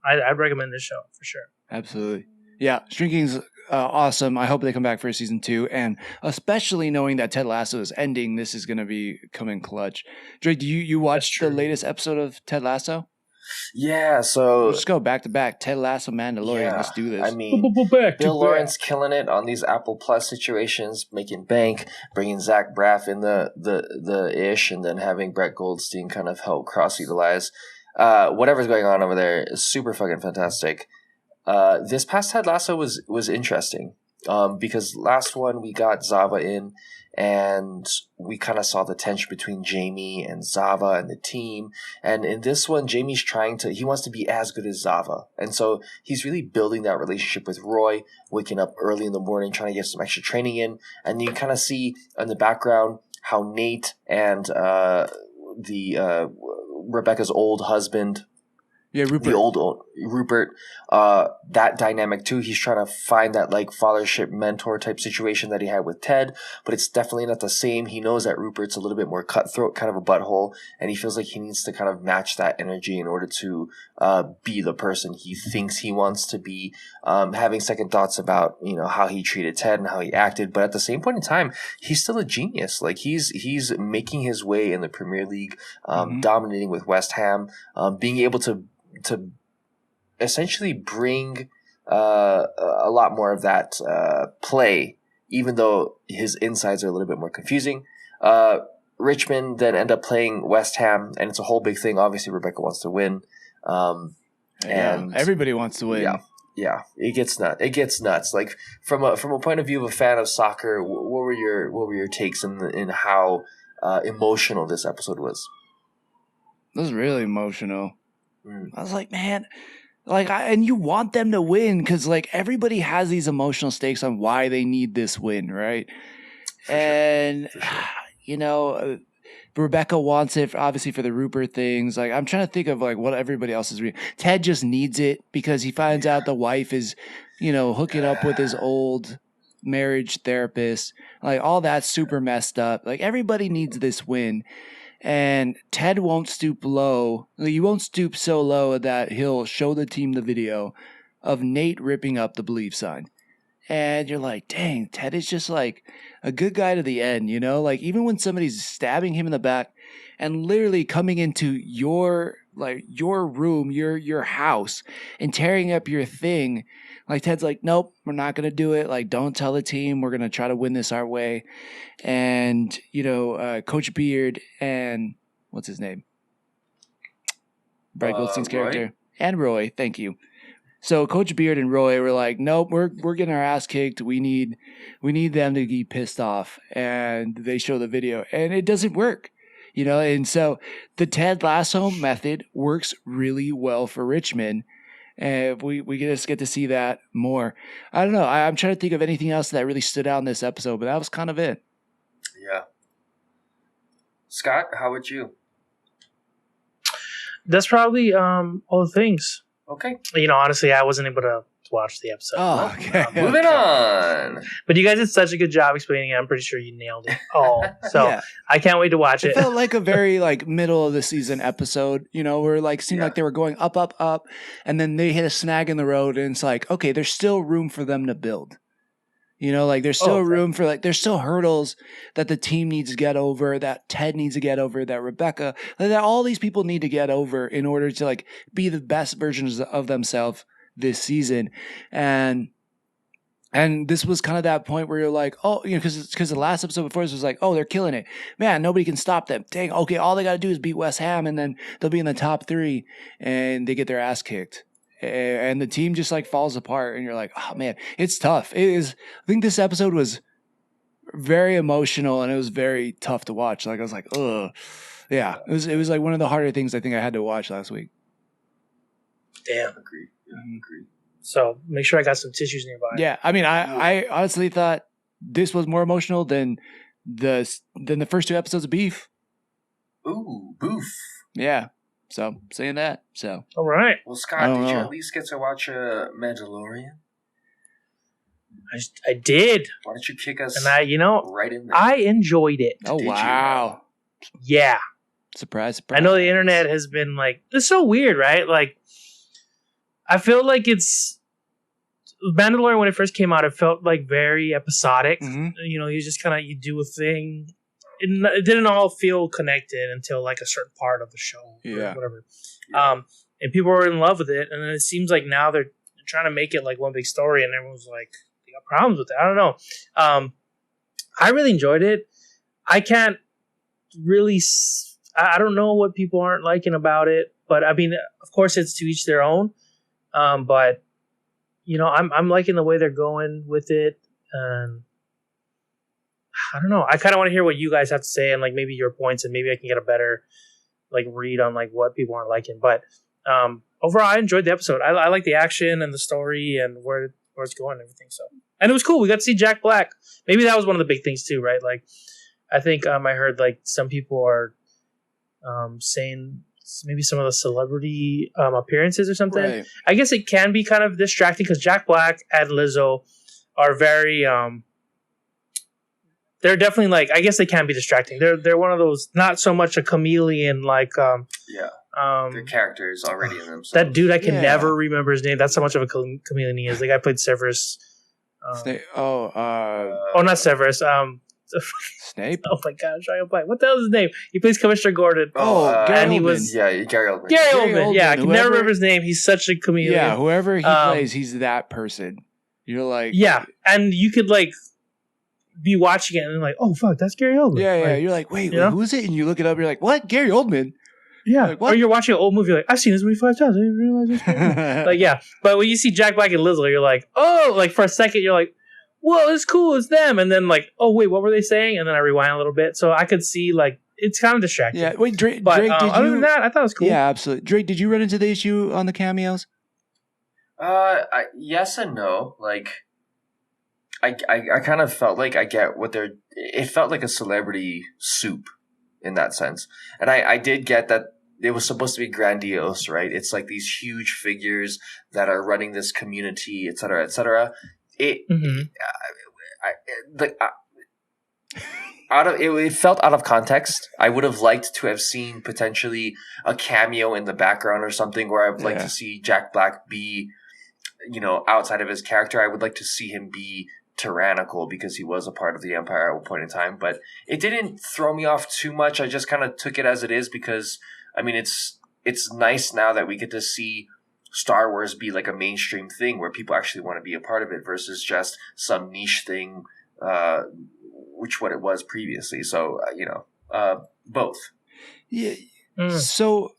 I'd recommend this show for sure. Absolutely. Yeah. Shrinking's awesome. I hope they come back for season 2, and especially knowing that Ted Lasso is ending, this is going to be coming clutch. Drake, do you watch the latest episode of Ted Lasso? Yeah, so Let's go back to back. Ted Lasso, Mandalorian. yeah, Let's do this. I mean, Bill Lawrence killing it on these Apple Plus situations, making bank, bringing Zach Braff in the ish, and then having Brett Goldstein kind of help cross utilize. Whatever's going on over there is super fucking fantastic. This past Ted Lasso was interesting because last one we got Zava in, and we kind of saw the tension between Jamie and Zava and the team. And in this one, Jamie's he wants to be as good as Zava. And so he's really building that relationship with Roy, waking up early in the morning, trying to get some extra training in. And you kind of see in the background how Nate and Rebecca's old husband, Yeah, Rupert. the old Rupert, that dynamic too. He's trying to find that like fathership mentor type situation that he had with Ted, but it's definitely not the same. He knows that Rupert's a little bit more cutthroat, kind of a butthole, and he feels like he needs to kind of match that energy in order to be the person he thinks he wants to be. Having second thoughts about how he treated Ted and how he acted, but at the same point in time, he's still a genius. Like he's making his way in the Premier League, dominating with West Ham, being able to essentially bring a lot more of that play, even though his insides are a little bit more confusing. Richmond then end up playing West Ham, and it's a whole big thing. Obviously, Rebecca wants to win, and everybody wants to win. Yeah, it gets nuts. It gets nuts. Like from a point of view of a fan of soccer, what were your takes in how emotional this episode was? It was really emotional. I was like, man, and you want them to win because like everybody has these emotional stakes on why they need this win, right? For sure. Rebecca wants it, obviously, for the Rupert things. Like, I'm trying to think of like what everybody else is reading. Ted just needs it because he finds out the wife is, hooking up with his old marriage therapist. Like, all that's super messed up. Like, everybody needs this win. And Ted won't stoop low. He won't stoop so low that he'll show the team the video of Nate ripping up the believe sign. And you're like, dang, Ted is just like a good guy to the end, Like, even when somebody's stabbing him in the back and literally coming into your room, your house, and tearing up your thing, like, Ted's like, nope, we're not going to do it. Like, don't tell the team. We're going to try to win this our way. And, Coach Beard and what's his name? Brad Goldstein's character. And Roy, thank you. So Coach Beard and Roy were like, nope, we're getting our ass kicked. We need them to be pissed off. And they show the video and it doesn't work, And so the Ted Lasso method works really well for Richmond. And we just get to see that more. I don't know. I'm trying to think of anything else that really stood out in this episode, but that was kind of it. Yeah. Scott, how about you? That's probably all the things. Okay. Honestly, I wasn't able to watch the episode. Oh, okay. Moving on. But you guys did such a good job explaining it. I'm pretty sure you nailed it all. So yeah. I can't wait to watch it. It felt like a very middle of the season episode, where seemed like they were going up, up, up, and then they hit a snag in the road, and it's like, okay, there's still room for them to build. There's still room for there's still hurdles that the team needs to get over, that Ted needs to get over, that Rebecca, that all these people need to get over in order to be the best versions of themselves this season. And this was kind of that point where you're like, oh, because the last episode before this was like, oh, they're killing it. Man, nobody can stop them. Dang, okay, all they got to do is beat West Ham and then they'll be in the top 3 and they get their ass kicked. And the team just falls apart, and you're like, oh man, it's tough. It is. I think this episode was very emotional, and it was very tough to watch. I was like, ugh, yeah. It was one of the harder things I think I had to watch last week. Damn, agreed. Yeah, agreed. So make sure I got some tissues nearby. Yeah, I mean, I honestly thought this was more emotional than the first 2 episodes of Beef. Ooh, Boof. Yeah. So, saying that, so. All right. Well, Scott, did you at least get to watch Mandalorian? I did. Why don't you kick us and right in there? I enjoyed it. Oh, wow. Yeah. Surprise. I know the internet has been it's so weird, right? I feel like it's Mandalorian when it first came out, it felt very episodic. Mm-hmm. You just kind of, you do a thing. It didn't all feel connected until a certain part of the show or whatever. Yeah. And people were in love with it. And then it seems like now they're trying to make it one big story and everyone's they got problems with it. I don't know. I really enjoyed it. I can't really, I don't know what people aren't liking about it, but I mean, of course it's to each their own. But I'm liking the way they're going with it. And I don't know. I kind of want to hear what you guys have to say and maybe your points, and maybe I can get a better read on what people aren't liking. But overall, I enjoyed the episode. I like the action and the story and where it's going and everything. So, and it was cool. We got to see Jack Black. Maybe that was one of the big things too, right? I think I heard some people are saying maybe some of the celebrity appearances or something. Right. I guess it can be kind of distracting because Jack Black and Lizzo are very. They're definitely I guess they can be distracting. They're one of those, not so much a chameleon the characters already in themselves. That dude, I can never remember his name. That's how much of a chameleon he is. The guy played Severus. Not Severus. Snape. Oh my gosh, what the hell is his name? He plays Commissioner Gordon. Gary Oldman. He was Gary Oldman. Gary Oldman. Yeah, I can never remember his name. He's such a chameleon. Yeah, whoever he plays, he's that person. You're yeah, and you could be watching it and oh fuck, that's Gary Oldman. Yeah. You're wait, who is it? And you look it up. You're what? Gary Oldman. Yeah. What? Or you're watching an old movie. I've seen this movie 5 times. I didn't realize this. Yeah. But when you see Jack Black and Lizzo, you're oh, for a second, you're whoa, it's cool. It's them. And then oh wait, what were they saying? And then I rewind a little bit, so I could see it's kind of distracting. Yeah. Wait, Drake. But did other than that, I thought it was cool. Yeah, absolutely. Drake, did you run into the issue on the cameos? Yes and no. I kind of felt I get what it felt like a celebrity soup in that sense. And I did get that it was supposed to be grandiose, right? It's like these huge figures that are running this community, et cetera, et cetera. It felt out of context. I would have liked to have seen potentially a cameo in the background or something, where I would like to see Jack Black be, outside of his character. I would like to see him be tyrannical because he was a part of the Empire at one point in time. But it didn't throw me off too much. I just kind of took it as it is because, I mean, it's nice now that we get to see Star Wars be like a mainstream thing where people actually want to be a part of it versus just some niche thing, which what it was previously. So, both. Yeah. So,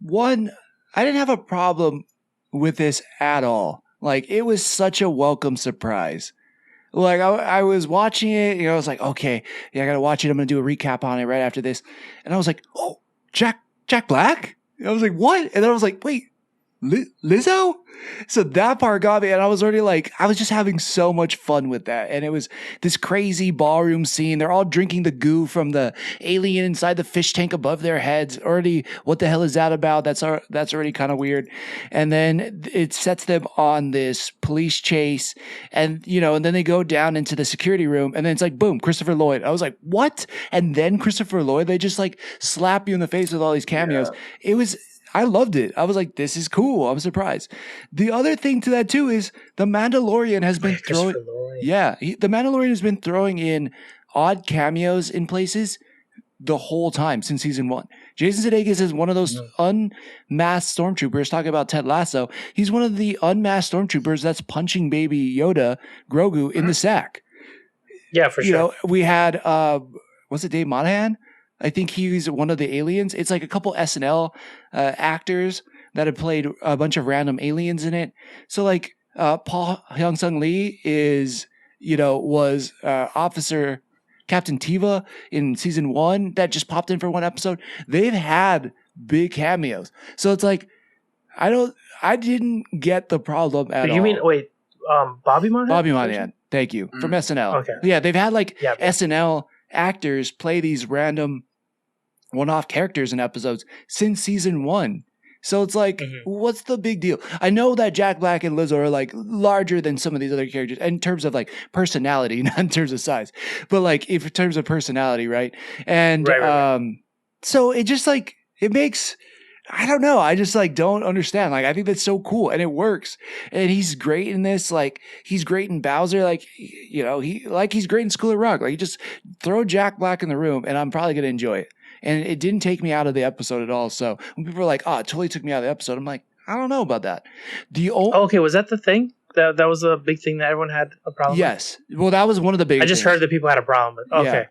one, I didn't have a problem with this at all. Like, it was such a welcome surprise. Like, I was watching it, I was like, okay, I got to watch it. I'm going to do a recap on it right after this. And I was like, oh, Jack Black? And I was like, what? And then I was like, wait, Lizzo? So that part got me, and I was already like, I was just having so much fun with that. And it was this crazy ballroom scene. They're all drinking the goo from the alien inside the fish tank above their heads. Already, what the hell is that about? That's already kind of weird. And then it sets them on this police chase, and and then they go down into the security room, and then it's like, boom, Christopher Lloyd. I was like, what? And then Christopher Lloyd, they just like slap you in the face with all these cameos. Yeah. I loved it. I was like, this is cool. I'm surprised. The other thing to that too is the Mandalorian has been throwing. Yeah, the Mandalorian has been throwing in odd cameos in places the whole time since season 1. Jason Sudeikis is one of those unmasked stormtroopers. Talking about Ted Lasso, he's one of the unmasked stormtroopers that's punching baby Yoda, Grogu, in the sack. Yeah, for sure. We had was it Dave Monahan? I think he's one of the aliens. It's like a couple SNL actors that have played a bunch of random aliens in it. So like Paul Hyung-sung Lee was Officer Captain Teva in season 1 that just popped in for one episode. They've had big cameos. So it's like, I didn't get the problem at all. You mean, wait, Bobby Monahan? Bobby Monahan. Thank you. From SNL. Okay. Yeah, they've had SNL actors play these random one-off characters in episodes since season 1. So it's like, what's the big deal? I know that Jack Black and Lizzo are like larger than some of these other characters in terms of like personality, not in terms of size, but like in terms of personality, right? And so it just like, it makes, I don't know. I just like don't understand. Like, I think that's so cool and it works. And he's great in this. Like, he's great in Bowser. Like, he's great in School of Rock. Like, you just throw Jack Black in the room and I'm probably going to enjoy it. And it didn't take me out of the episode at all. So when people are like, oh, it totally took me out of the episode, I'm like, I don't know about that. Okay, was that the thing? That was a big thing that everyone had a problem with? Yes. Well, that was one of the big I just heard that people had a problem with. Okay.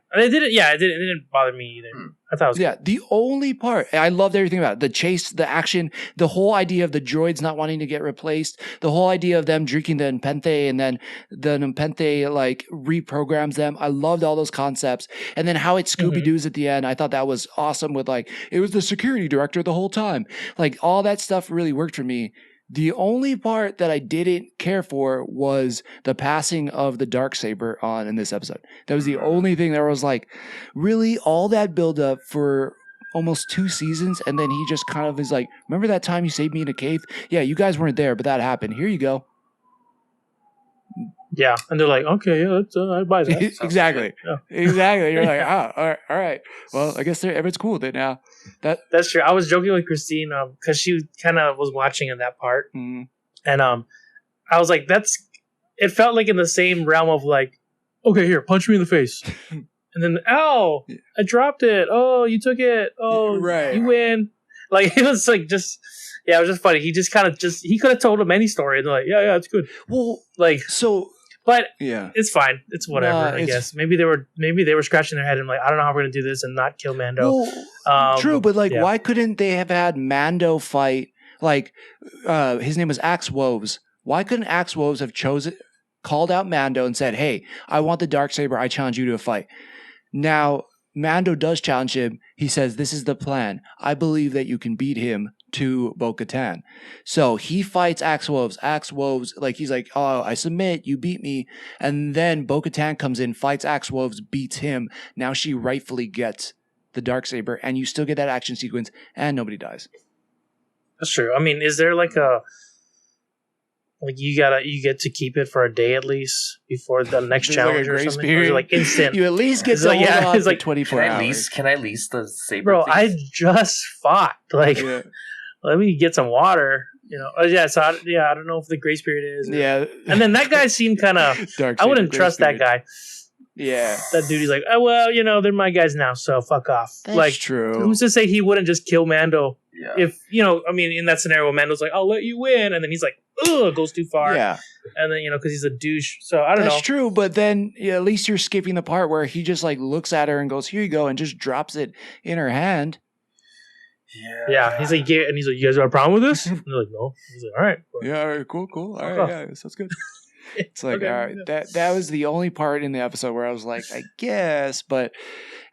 Yeah. It didn't bother me either. I thought it was good. The only part, I loved everything about it. The chase, the action, the whole idea of the droids not wanting to get replaced, the whole idea of them drinking the Nepenthe and then the Nepenthe like reprograms them. I loved all those concepts. And then how it Scooby-Doo's at the end. I thought that was awesome with like, it was the security director the whole time. Like all that stuff really worked for me. The only part that I didn't care for was the passing of the Darksaber on in this episode. That was the only thing that was like, really all that build up for almost 2 seasons. And then he just kind of is like, remember that time you saved me in a cave? Yeah, you guys weren't there, but that happened. Here you go. Yeah. And they're like, okay, yeah, I buy that. Exactly. Yeah. Exactly. You're like, all right. Well, I guess everyone's cool with it now. That's true. I was joking with Christine because she kind of was watching in that part. And I was like, it felt like in the same realm of like, okay, here, punch me in the face. And then, ow, I dropped it. Oh, you took it. Oh, right. You win. Like, it was like just... Yeah, it was just funny. He just kind of he could have told him any story. And they're like, yeah, it's good. Well, like, so, but yeah, it's fine. It's whatever, I guess. Maybe they were scratching their head and like, I don't know how we're going to do this and not kill Mando. Well, true, but like, why couldn't they have had Mando fight, like, his name was Axe Woves. Why couldn't Axe Woves have called out Mando and said, hey, I want the Darksaber. I challenge you to a fight. Now, Mando does challenge him. He says, this is the plan. I believe that you can beat him to Bo-Katan. So he fights Axe Woves. Axe Woves, like, he's like, oh, I submit, you beat me. And then Bo-Katan comes in, fights Axe Woves, beats him. Now she rightfully gets the Darksaber, and you still get that action sequence, and nobody dies. That's true. I mean, is there like you get to keep it for a day at least before the next challenge or something? Or is it like instant? You at least get to hold on it's for like 24 hours. Can I lease the saber? Bro, please? I just fought. Like, let me get some water. You know, so I don't know if the grace period is. And then that guy seemed kind of. I wouldn't trust that guy. Yeah, that dude. He's like, oh well, you know, they're my guys now, so fuck off. That's like, true. Who's to say he wouldn't just kill Mando? Yeah. If I mean, in that scenario, Mando's like, I'll let you win, and then he's like, ugh, goes too far. Yeah, and then because he's a douche. So I don't know. That's trure, but then at least you're skipping the part where he just like looks at her and goes, "Here you go," and just drops it in her hand. Yeah. He's like, you guys got a problem with this? And they're like, no. He's like, all right. Yeah, all right, cool. All right, yeah, sounds good. It's like, Okay, all right, that was the only part in the episode where I was like, I guess, but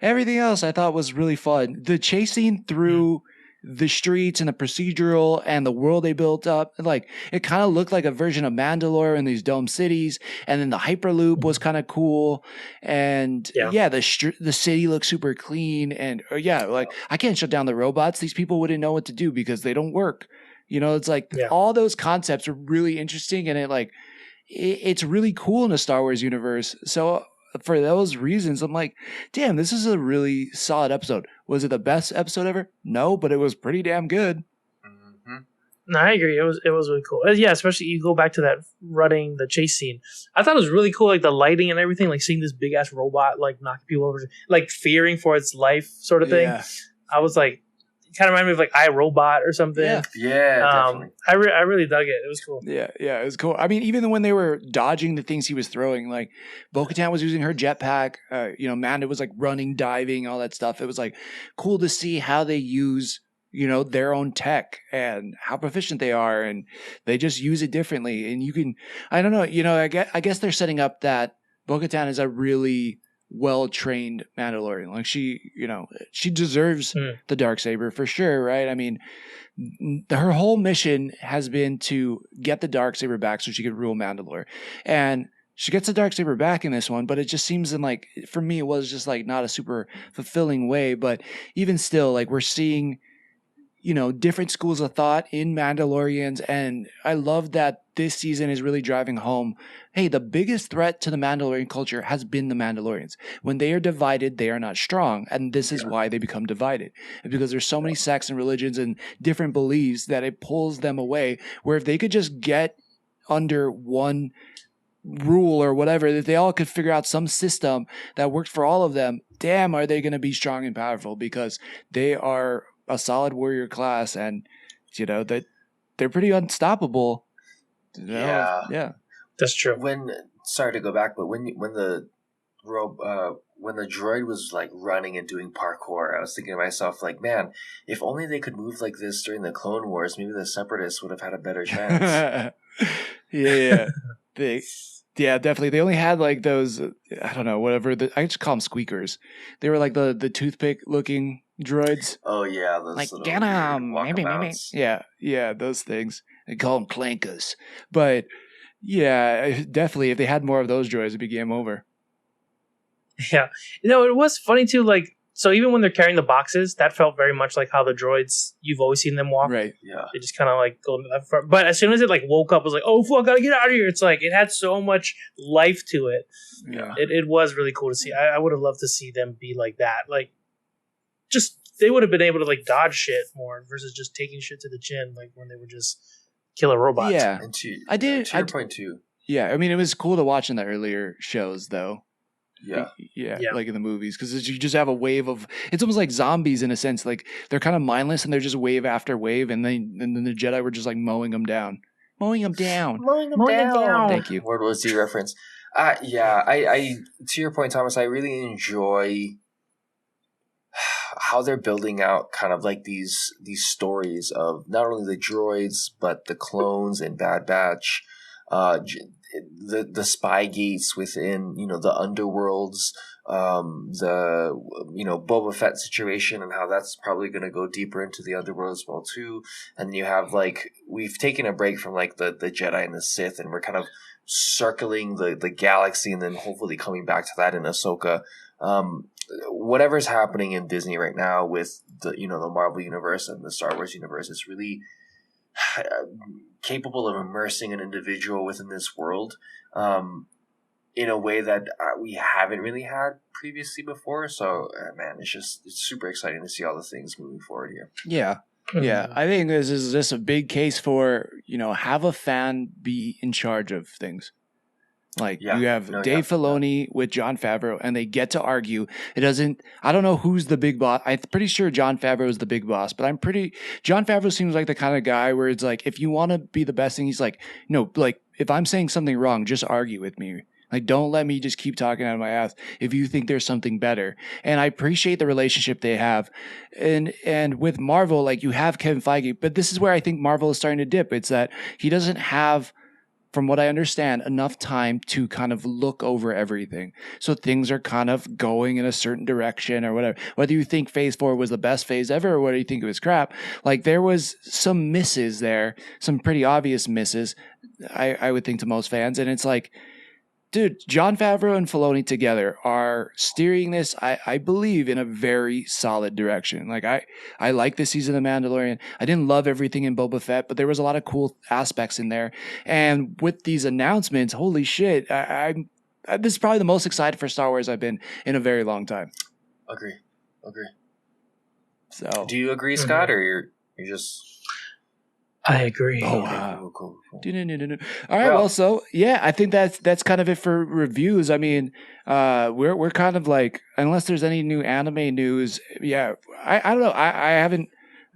everything else I thought was really fun. The chasing through the streets and the procedural and the world they built up, like it kind of looked like a version of Mandalore in these dome cities, and then the hyperloop was kind of cool, and the city looks super clean, and like I can't shut down the robots. These people wouldn't know what to do because they don't work. You know, it's like all those concepts are really interesting, and it's really cool in the Star Wars universe. So for those reasons, I'm like, damn, this is a really solid episode. Was it the best episode ever? No, but it was pretty damn good. Mm-hmm. No, I agree. It was really cool. Yeah, especially you go back to that the chase scene. I thought it was really cool, like the lighting and everything, like seeing this big ass robot like knock people over, like fearing for its life sort of thing. Yeah. I was like, it kind of reminded me of like iRobot or something. Yeah, definitely. I really dug it. It was cool. Yeah, it was cool. I mean, even when they were dodging the things he was throwing, like Bo-Katan was using her jetpack, Mando was like running, diving, all that stuff. It was like cool to see how they use, their own tech and how proficient they are, and they just use it differently. And you can, I don't know, I guess they're setting up that Bo-Katan is a really well-trained Mandalorian. Like she deserves the Darksaber for sure, right? I mean, her whole mission has been to get the Darksaber back so she could rule Mandalore. And she gets the Darksaber back in this one, but it just seems for me, it was just like not a super fulfilling way. But even still, like we're seeing, different schools of thought in Mandalorians. And I love that this season is really driving home, hey, the biggest threat to the Mandalorian culture has been the Mandalorians. When they are divided, they are not strong. And this is why they become divided. Because there's so many sects and religions and different beliefs that it pulls them away, where if they could just get under one rule or whatever, that they all could figure out some system that worked for all of them, damn, are they going to be strong and powerful, because they are a solid warrior class, and that they're pretty unstoppable. Yeah, that's true. Sorry to go back, but when the droid was like running and doing parkour, I was thinking to myself, like, man, if only they could move like this during the Clone Wars, maybe the Separatists would have had a better chance. Yeah. Definitely. They only had like those, I don't know, whatever. I just call them squeakers. They were like the toothpick looking droids. Oh yeah, those like get them, maybe. Yeah, those things. They call them clankers. But yeah, definitely, if they had more of those droids, it'd be game over. Yeah, it was funny too. Like, so even when they're carrying the boxes, that felt very much like how the droids you've always seen them walk. Right. Yeah. They just kind of like go into that front. But as soon as it like woke up, it was like, oh fuck, gotta get out of here. It's like it had so much life to it. Yeah. It was really cool to see. I would have loved to see them be like that. Like, just they would have been able to like dodge shit more versus just taking shit to the chin, like when they were just killer robots. Yeah. And to your point too. Yeah, I mean, it was cool to watch in the earlier shows, though. Yeah, like in the movies, because you just have a wave of. It's almost like zombies in a sense. Like they're kind of mindless, and they're just wave after wave, and then the Jedi were just like mowing them down. Thank you. World War Z reference. I to your point, Thomas, I really enjoy how they're building out kind of like these stories of not only the droids but the clones and Bad Batch, the spy gates within the underworlds, the Boba Fett situation and how that's probably going to go deeper into the underworld as well too. And you have like we've taken a break from like the Jedi and the Sith, and we're kind of circling the galaxy, and then hopefully coming back to that in Ahsoka. whatever's happening in Disney right now with the the Marvel universe and the Star Wars universe is really capable of immersing an individual within this world in a way that we haven't really had previously before. So, man, it's super exciting to see all the things moving forward here. Yeah. Yeah, I think this is just a big case for, have a fan be in charge of things. Like you have Dave Filoni with Jon Favreau, and they get to argue. I don't know who's the big boss. I'm pretty sure Jon Favreau is the big boss, but Jon Favreau seems like the kind of guy where it's like, if you want to be the best thing, he's like, no, like if I'm saying something wrong, just argue with me. Like, don't let me just keep talking out of my ass if you think there's something better. And I appreciate the relationship they have. And with Marvel, like you have Kevin Feige, but this is where I think Marvel is starting to dip. It's that he doesn't have, from what I understand, enough time to kind of look over everything. So things are kind of going in a certain direction or whatever. Whether you think Phase 4 was the best phase ever or whether you think it was crap, like there was some misses there, some pretty obvious misses, I would think to most fans. And it's like, dude, Jon Favreau and Filoni together are steering this, I believe, in a very solid direction. Like, I like this season of Mandalorian. I didn't love everything in Boba Fett, but there was a lot of cool aspects in there. And with these announcements, holy shit, this is probably the most excited for Star Wars I've been in a very long time. Agree. So, do you agree, Scott, or you're just... I agree. Oh, wow. Cool. All right. Well, so yeah, I think that's kind of it for reviews. I mean, we're kind of like, unless there's any new anime news. Yeah. I don't know. I haven't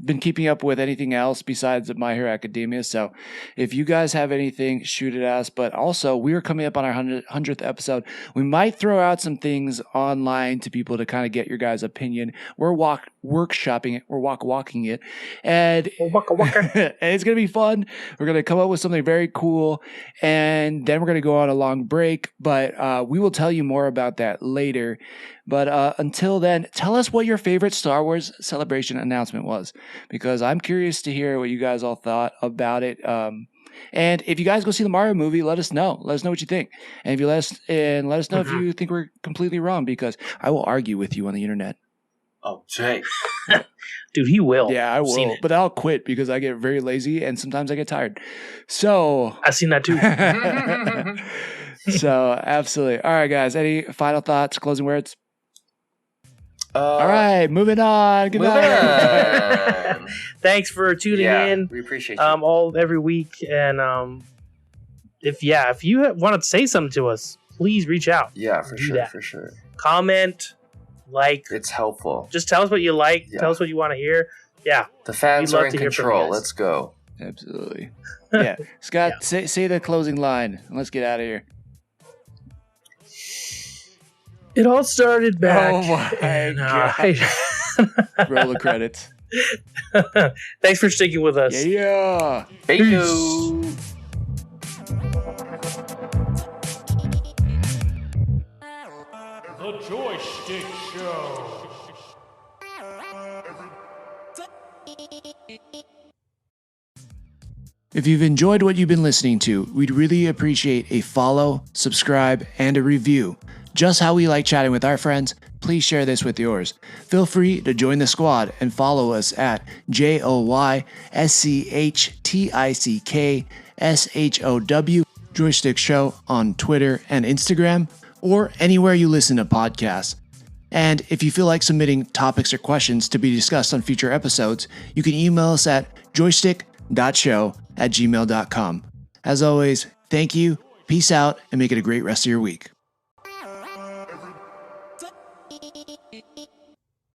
been keeping up with anything else besides My Hero Academia. So if you guys have anything, shoot it at us. But also, we are coming up on our 100th episode. We might throw out some things online to people to kind of get your guys' opinion. We're workshopping it. We're walking it. And it's going to be fun. We're going to come up with something very cool. And then we're going to go on a long break. But we will tell you more about that later. But until then, tell us what your favorite Star Wars Celebration announcement was, because I'm curious to hear what you guys all thought about it. And if you guys go see the Mario movie, let us know. Let us know what you think. And if you let us know if you think we're completely wrong, because I will argue with you on the internet. Oh, Jay. Dude, he will. Yeah, I will. But I'll quit because I get very lazy and sometimes I get tired. So I've seen that too. So absolutely. All right, guys. Any final thoughts, closing words? All right, moving on. Good night. Thanks for tuning in. We appreciate you. Every week. And if you want to say something to us, please reach out. Yeah, for sure. Comment, like. It's helpful. Just tell us what you like. Yeah. Tell us what you want to hear. Yeah. The fans are in control. Let's go. Absolutely. Yeah. Scott, say the closing line and let's get out of here. It all started back. Oh my God. Roll the credits. Thanks for sticking with us. Yeah. Thank you. The Joy Schtick Show. If you've enjoyed what you've been listening to, we'd really appreciate a follow, subscribe, and a review. Just how we like chatting with our friends, please share this with yours. Feel free to join the squad and follow us at JoySchtickShow, Joy Schtick Show on Twitter and Instagram, or anywhere you listen to podcasts. And if you feel like submitting topics or questions to be discussed on future episodes, you can email us at joystick.show@gmail.com. As always, thank you, peace out, and make it a great rest of your week.